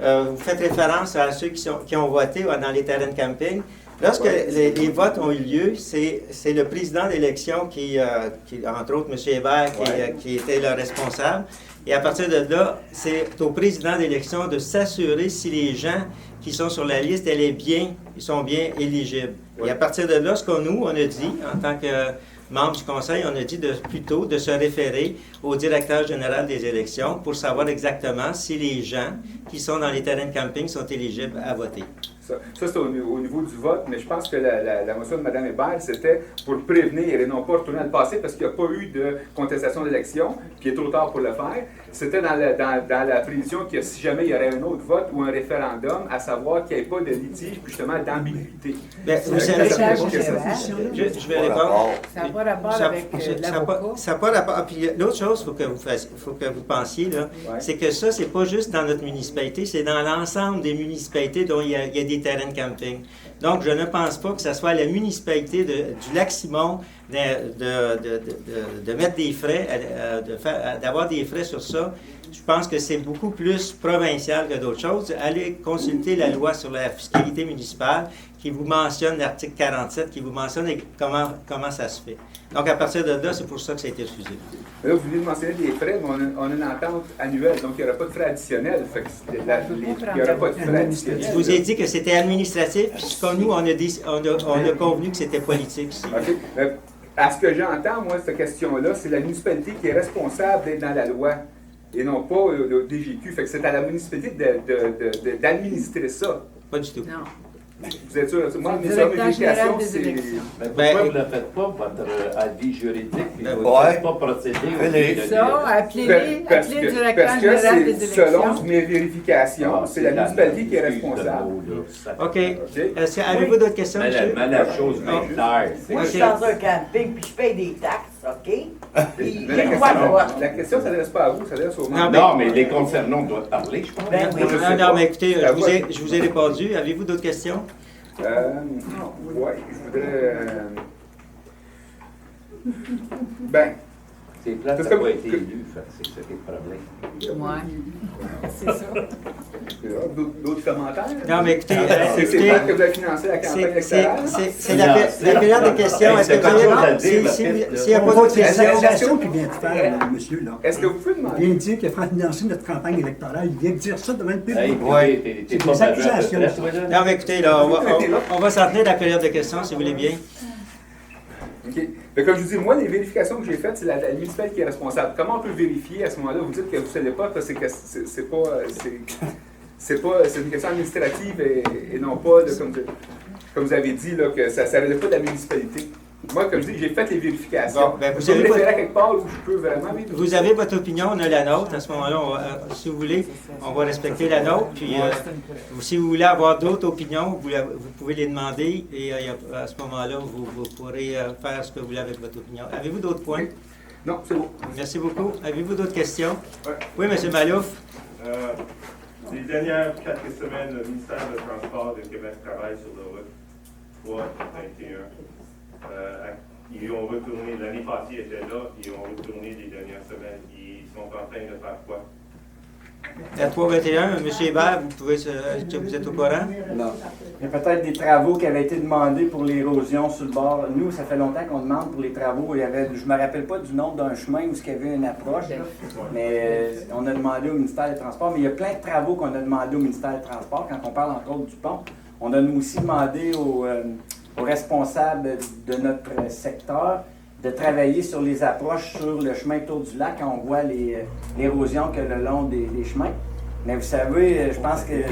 vous faites référence à ceux qui ont voté dans les terrains de camping, lorsque les votes ont eu lieu, c'est le président d'élection qui, entre autres, M. Hébert, qui était le responsable. Et à partir de là, c'est au président d'élection de s'assurer si les gens qui sont sur la liste, ils sont bien éligibles. Et à partir de là, on a dit, en tant que membre du Conseil, on a dit plutôt de se référer au directeur général des élections pour savoir exactement si les gens qui sont dans les terrains de camping sont éligibles à voter. Ça c'est au niveau du vote, mais je pense que la motion de Mme Hébert, c'était pour prévenir et non pas retourner à le passé parce qu'il n'y a pas eu de contestation d'élection, puis il est trop tard pour le faire. C'était dans la prévision que si jamais il y aurait un autre vote ou un référendum, à savoir qu'il n'y ait pas de litige, puis justement d'ambiguïté. Vous savez, je vais répondre. Ça n'a pas rapport avec l'avocat. Ça n'a pas rapport. Puis l'autre chose, faut que vous pensiez, là, c'est que ça, c'est pas juste dans notre municipalité, c'est dans l'ensemble des municipalités dont il y a des terrains de camping. Donc, je ne pense pas que ce soit la municipalité du Lac-Simon de mettre des frais, d'avoir des frais sur ça. Je pense que c'est beaucoup plus provincial que d'autres choses. Allez consulter la loi sur la fiscalité municipale qui vous mentionne l'article 47, qui vous mentionne comment ça se fait. Donc, à partir de là, c'est pour ça que ça a été refusé. Là, vous venez de mentionner des frais, mais on a une entente annuelle, donc il n'y aura pas de frais additionnels. Fait que il n'y aura pas de frais additionnels. Je vous ai dit que c'était administratif, puis comme nous, on a convenu que c'était politique. OK. À ce que j'entends, moi, cette question-là, c'est la municipalité qui est responsable d'être dans la loi et non pas le DGQ. Fait que c'est à la municipalité d'administrer ça. Pas du tout. Non. Vous êtes sûr? Moi, mes général des c'est... élections. Mais pourquoi vous ne faites pas, votre avis juridique, et vous ne faites pas procéder Ça, appelez le directeur parce que général des élections. Selon mes vérifications, c'est la municipalité qui est responsable. OK. Avez-vous d'autres questions, monsieur? Mais la chose est claire. Moi, je suis dans un camping, puis je paye des taxes, OK? Puis, Mais la question ne s'adresse pas à vous, ça s'adresse aux membres. Non, mais les concernants doivent parler, je pense. Non, mais écoutez, je vous ai répondu. Avez-vous d'autres questions? Oui, je voudrais... Ben... C'est plate, ça n'a pas été élu, c'est ça qui est le problème. Oui, c'est ça. D'autres commentaires? Non, mais écoutez... C'est plate que vous avez financé la campagne électorale? C'est la période de questions. Est-ce que s'il n'y a pas d'autres questions... L'organisation qui vient de faire, monsieur, là. Est-ce que vous pouvez demander? Il vient de dire qu'il a financé notre campagne électorale. Il vient de dire ça devant le public. Oui, c'est des accusations. Non, mais écoutez, là, on va s'en tenir à la période de questions, si vous voulez bien. OK. Mais comme je vous dis, moi, les vérifications que j'ai faites, c'est la municipalité qui est responsable. Comment on peut vérifier à ce moment-là? Vous dites que vous ne savez pas, parce que c'est une question administrative et non pas, comme vous avez dit, là, que ça ne relève pas de la municipalité. Moi, comme je dis, j'ai fait les vérifications. Bon, ben, vous avez référé à quelque part où je peux vraiment vérifier. Vous avez votre opinion, on a la nôtre. À ce moment-là, si vous voulez, on va respecter la nôtre. Puis, si vous voulez avoir d'autres opinions, vous pouvez les demander et à ce moment-là, vous pourrez faire ce que vous voulez avec votre opinion. Avez-vous d'autres points? Non, c'est bon. Merci beaucoup. Avez-vous d'autres questions? Oui, M. Malouf. Les dernières 4 semaines, le ministère du Transport de Québec travaille sur la route 321. Ils ont retourné, l'année passée, ils étaient là, ils ont retourné les dernières semaines. Ils sont en train de faire quoi? La 321, M. Hébert, est-ce que vous êtes au courant? Non. Il y a peut-être des travaux qui avaient été demandés pour l'érosion sur le bord. Nous, ça fait longtemps qu'on demande pour les travaux. Je ne me rappelle pas du nom d'un chemin où il y avait une approche, là, mais on a demandé au ministère des Transports. Mais il y a plein de travaux qu'on a demandé au ministère des Transports. Quand on parle entre autres du pont, on a aussi demandé aux responsables de notre secteur de travailler sur les approches sur le chemin autour du lac quand on voit l'érosion qu'il y a le long des chemins. Mais vous savez, je pense qu'ils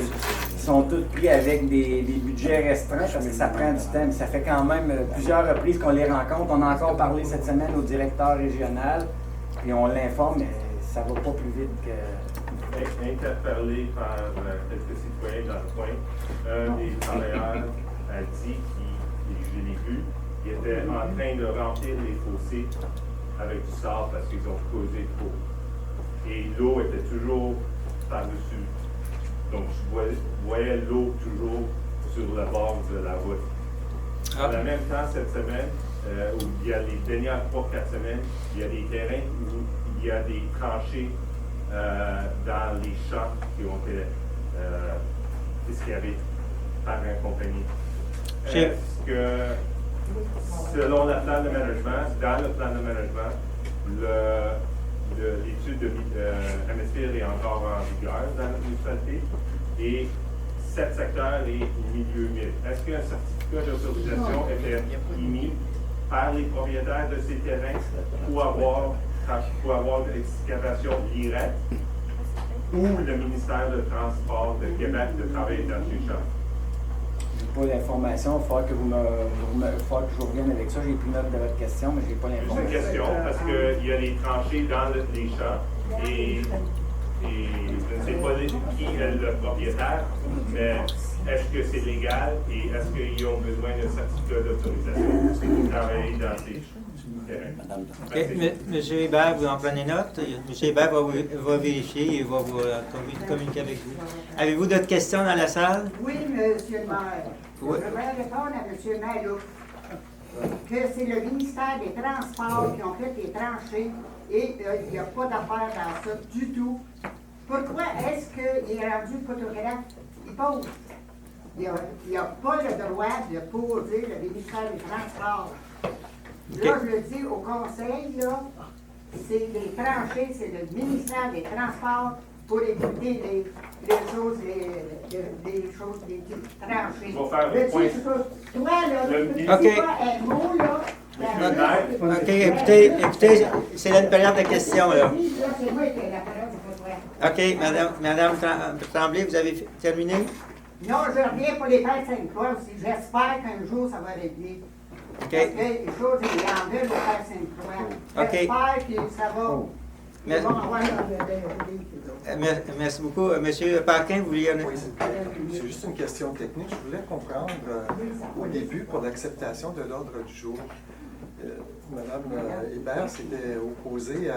sont tous pris avec des budgets restreints parce que ça prend du temps. Mais ça fait quand même plusieurs reprises qu'on les rencontre. On a encore parlé cette semaine au directeur régional et on l'informe, mais ça va pas plus vite que... Interpellé par quelques citoyens dans le coin, un des travailleurs a dit je l'ai vu, ils étaient en train de remplir les fossés avec du sable parce qu'ils ont causé trop. Et l'eau était toujours par-dessus. Donc je voyais l'eau toujours sur le bord de la route. En même temps, cette semaine, où il y a les dernières 3-4 semaines, il y a des terrains où il y a des tranchées dans les champs qui ont été excavés par une compagnie. Est-ce que, selon le plan de management, dans le plan de management, l'étude de Hémisphère est encore en vigueur dans notre municipalité et cet secteur est milieu humide. Est-ce qu'un certificat d'autorisation était émis par les propriétaires de ces terrains pour avoir de l'excavation directe ou le ministère du Transport de Québec de travailler dans ces champs? pas l'information. Il va falloir que que je revienne avec ça. J'ai pris note de votre question, mais je n'ai pas Juste l'information. une question, parce qu'il y a les tranchées dans les champs et je ne sais pas qui est le propriétaire, mais est-ce que c'est légal et est-ce qu'ils ont besoin d'un certificat d'autorisation pour travailler dans ces terrains? OK. Monsieur Hébert, vous en prenez note? Monsieur Hébert va vérifier et va vous communiquer avec vous. Avez-vous d'autres questions dans la salle? Oui, monsieur le maire. Oui. Je voudrais répondre à monsieur Malouk que c'est le ministère des Transports qui ont fait les tranchées et il n'y a pas d'affaire dans ça du tout. Pourquoi est-ce qu'il est rendu photographe? Il pose. Il n'a pas le droit de poser le ministère des Transports. Okay. Là, je le dis au conseil, là, c'est des tranchées, c'est le ministère des Transports pour éviter les choses, des tranchées. On va faire Le le point. Toi, là, tu dis OK. pas un mot, là. OK, écoutez, c'est la période de questions, là. C'est moi qui ai la parole, c'est pas toi. OK, Madame Tremblay, vous avez terminé? Non, je reviens pour les fêtes Sainte-Croix aussi. J'espère qu'un jour, ça va régler. OK. Parce que les choses, il y en veulent aux fêtes Sainte-Croix. OK. J'espère que ça va. Merci. Ils vont avoir leur Merci beaucoup. Monsieur Parquin, vous vouliez... Oui, c'est juste une question technique. Je voulais comprendre au début pour l'acceptation de l'ordre du jour. Madame Hébert s'était opposée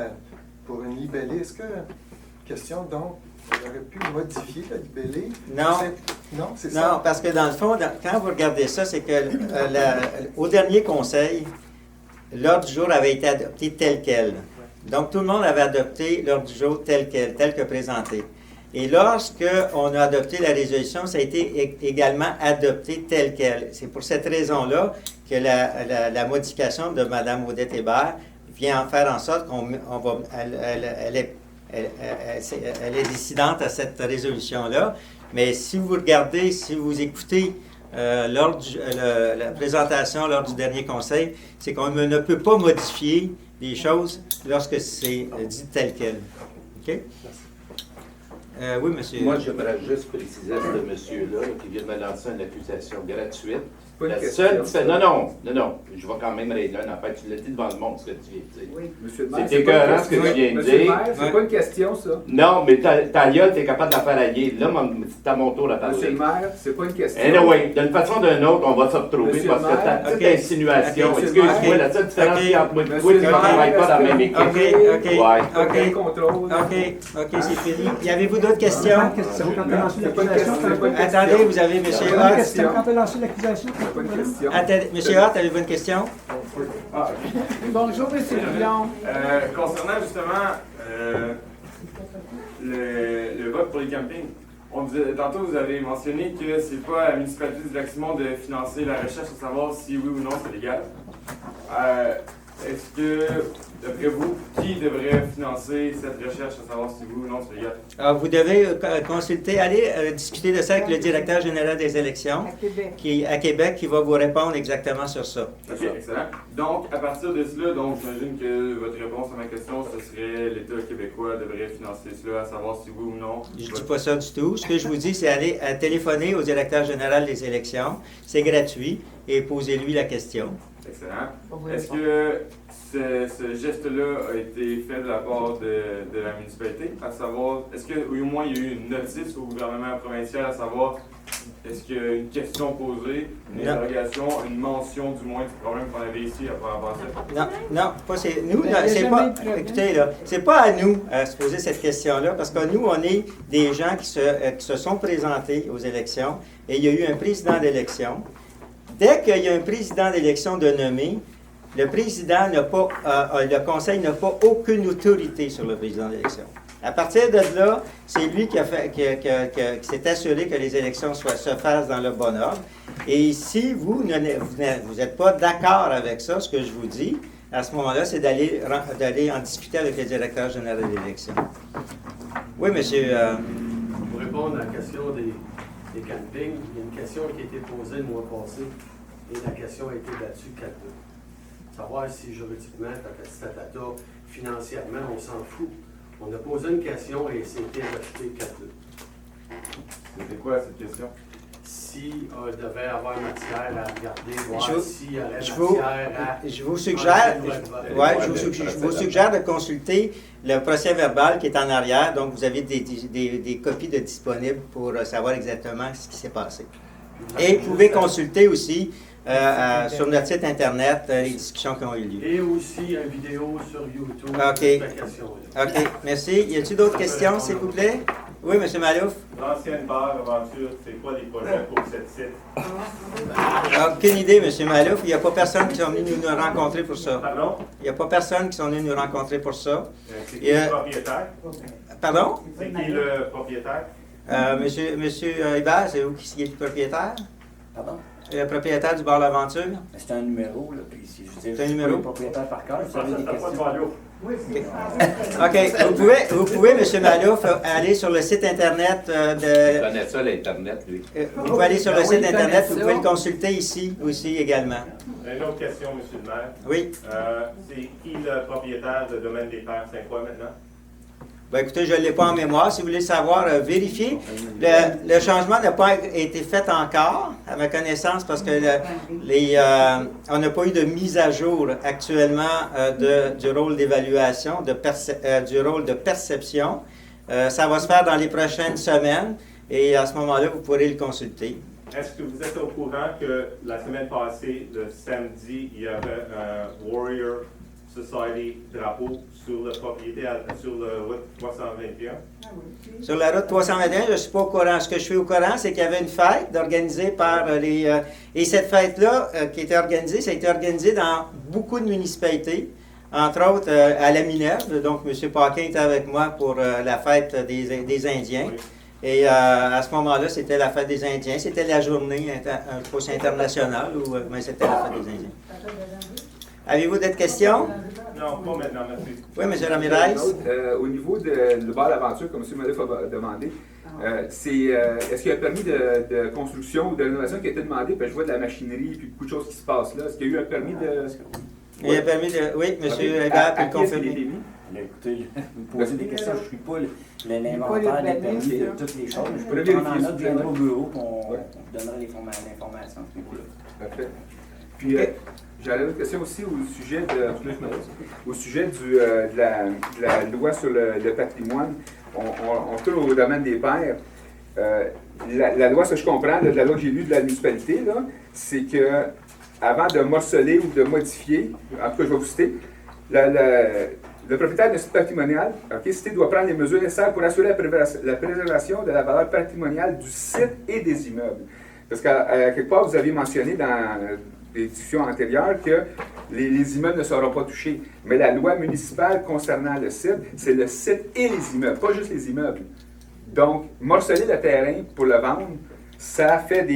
pour une libellée. Est-ce que, question donc, on aurait pu modifier la libellée? Non. Non, c'est ça? Non, parce que dans le fond, quand vous regardez ça, c'est que au dernier conseil, l'ordre du jour avait été adopté tel quel. Donc, tout le monde avait adopté l'ordre du jour tel quel, tel que présenté. Et lorsque on a adopté la résolution, ça a été également adopté tel quel. C'est pour cette raison-là que la modification de Mme Odette Hébert vient en faire en sorte elle est dissidente à cette résolution-là. Mais si vous regardez, si vous écoutez la présentation lors du dernier conseil, c'est qu'on ne peut pas modifier les choses lorsque c'est dit tel quel. OK? Oui, monsieur. Moi, j'aimerais juste préciser à ce monsieur-là qui vient de me lancer une accusation gratuite. Pas une La question, seule ça. Non, je vais quand même régler un affaire. Tu l'as dit devant le monde, ce que tu viens de dire. Oui. Monsieur le maire, C'est écœurant ce que tu viens de Monsieur le dire. maire, c'est pas une question, ça. Non, mais ta gueule, t'es capable de la faire ailler. Là, c'est à mon tour de parler. Monsieur le maire, c'est pas une question. Anyway, d'une façon ou d'une autre, on va se retrouver Monsieur parce le que maire, ta petite OK. insinuation, OK, excuse-moi, la seule différence entre moi et toi, c'est qu'on ne travaille pas dans la même équipe. OK, c'est fini. Y avez-vous d'autres questions? C'est vous quand tu as lancé l'accusation? Attendez, vous avez M. Hart. C'est quand tu as lancé l'accusation? Attendez, M. Hart, avez-vous une question? Bonjour, M. Blanc. Concernant justement le vote pour les campings, tantôt vous avez mentionné que c'est pas à la municipalité du Lac-Simon de financer la recherche pour savoir si oui ou non c'est légal. Est-ce que, d'après vous, qui devrait financer cette recherche à savoir si oui ou non c'est légal? Alors, vous devez consulter, aller discuter de ça avec le directeur général des élections à Québec qui va vous répondre exactement sur ça. Ok, excellent. Donc, à partir de cela, j'imagine que votre réponse à ma question, ce serait l'État québécois devrait financer cela, à savoir si oui ou non. Je ne dis pas ça du tout. Ce que je vous dis, c'est aller téléphoner au directeur général des élections. C'est gratuit et posez-lui la question. Excellent. Est-ce que ce geste-là a été fait de la part de la municipalité, à savoir, est-ce qu'au moins il y a eu une notice au gouvernement provincial, à savoir, est-ce qu'il y a une question posée, une interrogation, une mention du moins du problème qu'on avait ici à avoir ça? Non, pas c'est nous. C'est pas. Écoutez là, c'est pas à nous à se poser cette question-là, parce que nous, on est des gens qui se sont présentés aux élections et il y a eu un président d'élection. Dès qu'il y a un président d'élection de nommé, le président n'a pas, le conseil n'a pas aucune autorité sur le président d'élection. À partir de là, c'est lui qui s'est assuré que les élections se fassent dans le bon ordre. Et si vous n'êtes pas d'accord avec ça, ce que je vous dis, à ce moment-là, c'est d'aller en discuter avec le directeur général de l'élection. Oui, monsieur. Pour répondre à la question des campings, il y a une question qui a été posée le mois passé et la question a été battue 4-2. Savoir si juridiquement, financièrement, on s'en fout. On a posé une question et c'était rejeté 4-2. C'était quoi cette question? si on devait avoir matière à regarder, voir Je- s'il y aurait je matière à... Je vous suggère, je vous suggère de consulter le procès-verbal qui est en arrière. Donc, vous avez des copies de disponibles pour savoir exactement ce qui s'est passé. Et vous pouvez consulter aussi sur notre site Internet les discussions qui ont eu lieu. Et aussi une vidéo sur YouTube. OK. d'explication. OK, merci. Y a-t-il d'autres questions, s'il vous plaît? Oui, M. Malouf? L'ancienne barre aventure, c'est quoi les projets pour cette site? Aucune idée, M. Malouf. Il n'y a pas personne qui sont venus nous rencontrer pour ça. Pardon? Il n'y a pas personne qui sont venus nous rencontrer pour ça. C'est qui le propriétaire? Pardon? C'est qui le propriétaire? Monsieur Hébert, c'est vous qui est le propriétaire? Pardon? Le propriétaire du bar L'Aventure? C'est un numéro, là, puis si je veux dire, C'est un je suis pas numéro? le propriétaire par cœur, vous avez des questions. OK. Vous pouvez, M. Malouf, aller sur le site Internet Il connaît ça, l'Internet, lui. Vous pouvez aller sur le site Internet, vous pouvez le consulter ici aussi également. Une autre question, M. le maire. Oui. C'est qui le propriétaire de Domaine des Pères Saint-Croix maintenant? Ben, écoutez, je ne l'ai pas en mémoire. Si vous voulez savoir, vérifiez. Le changement n'a pas été fait encore, à ma connaissance, parce que on n'a pas eu de mise à jour actuellement du rôle d'évaluation, du rôle de perception. Ça va se faire dans les prochaines semaines et à ce moment-là, vous pourrez le consulter. Est-ce que vous êtes au courant que la semaine passée, le samedi, il y avait un Warrior Society drapeau sur la propriété, sur le route 321? Sur la route 321, je ne suis pas au courant. Ce que je suis au courant, c'est qu'il y avait une fête organisée par et cette fête-là, qui était organisée, ça a été organisé dans beaucoup de municipalités, entre autres à la Minerve. Donc, M. Paquin était avec moi pour la fête des Indiens. Oui. Et à ce moment-là, c'était la fête des Indiens. C'était la journée, je pense, internationale, mais c'était la fête des Indiens. Avez-vous d'autres questions? Non, pas maintenant, merci. Oui, M. Ramirez. Au niveau de bar l'aventure, comme M. Malouf a demandé, est-ce qu'il y a un permis de construction ou de rénovation qui a été demandé? Puis je vois de la machinerie et beaucoup de choses qui se passent là. Est-ce qu'il y a eu un permis de... Il y a un permis de... Oui, M. Hébert peut le confirmer. Écoutez, vous me posez des questions, je ne suis pas l'inventaire des permis de toutes les choses. Je peux prendre en note, je viendrai au bureau, on vous donnera l'information à ce niveau-là. Parfait. Puis, j'avais une question aussi au sujet de la loi sur le patrimoine. On tourne au domaine des pairs. La loi, ce que je comprends, de la loi que j'ai lue de la municipalité, c'est que avant de morceler ou de modifier, en tout cas, je vais vous citer, le propriétaire d'un site patrimonial, cité, doit prendre les mesures nécessaires pour assurer la préservation de la valeur patrimoniale du site et des immeubles. Parce qu'à quelque part, vous avez mentionné dans des discussions antérieures que les immeubles ne seront pas touchés. Mais la loi municipale concernant le site, c'est le site et les immeubles, pas juste les immeubles. Donc, morceler le terrain pour le vendre, ça fait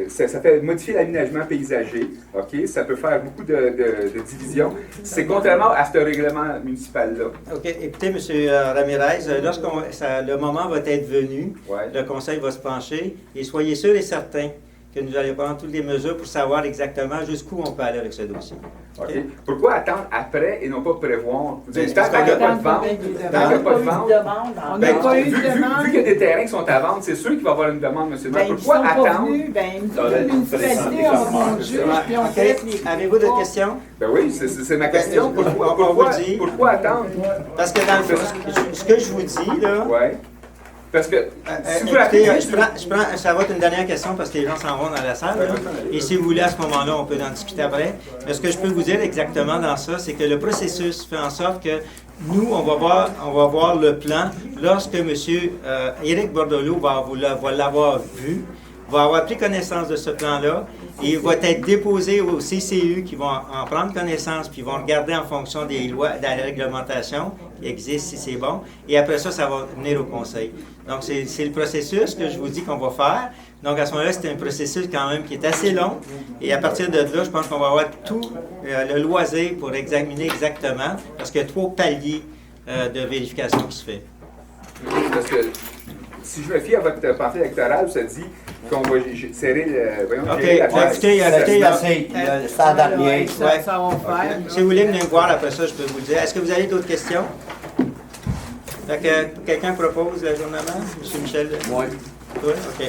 ça fait modifier l'aménagement paysager, OK? Ça peut faire beaucoup de divisions. C'est contrairement à ce règlement municipal-là. OK. Écoutez, M. Ramirez, lorsque le moment va être venu, le Conseil va se pencher, et soyez sûr et certain que nous allons prendre toutes les mesures pour savoir exactement jusqu'où on peut aller avec ce dossier. OK. Pourquoi attendre après et non pas prévoir? Vous dites, parce tant qu'il n'y a pas de vente, tant qu'il n'y a pas de vente, On n'a pas eu de demande. vu qu'il y a des terrains qui sont à vendre, c'est sûr qu'il va y avoir une demande, M. le maire. Pourquoi attendre? Nous, la municipalité, on juge, puis on fait les... Avez-vous d'autres questions? Ben oui, c'est ma question. Pourquoi attendre? Parce que dans le fond, ce que je vous dis, là... Ouais. Parce que, si vous écoutez, ça va être une dernière question parce que les gens s'en vont dans la salle. Là. Et si vous voulez, à ce moment-là, on peut en discuter après. Mais ce que je peux vous dire exactement dans ça, c'est que le processus fait en sorte que nous, on va voir le plan lorsque M. Éric Bordelot va l'avoir vu, va avoir pris connaissance de ce plan-là. Et il va être déposé au CCU qui vont en prendre connaissance, puis ils vont regarder en fonction des lois, de la réglementation qui existe, si c'est bon. Et après ça, ça va venir au Conseil. Donc, c'est le processus que je vous dis qu'on va faire. Donc, à ce moment-là, c'est un processus quand même qui est assez long. Et à partir de là, je pense qu'on va avoir tout le loisir pour examiner exactement, parce qu'il y a 3 paliers de vérification qui se fait. Parce que si je me fie à votre pensée électorale, ça dit qu'on va serrer le... Voyons, OK, écoutez, ça va faire. Si vous voulez venir me voir après ça, je peux vous le dire. Est-ce que vous avez d'autres questions? Quelqu'un propose l'ajournement? M. Michel? Oui. Oui? OK.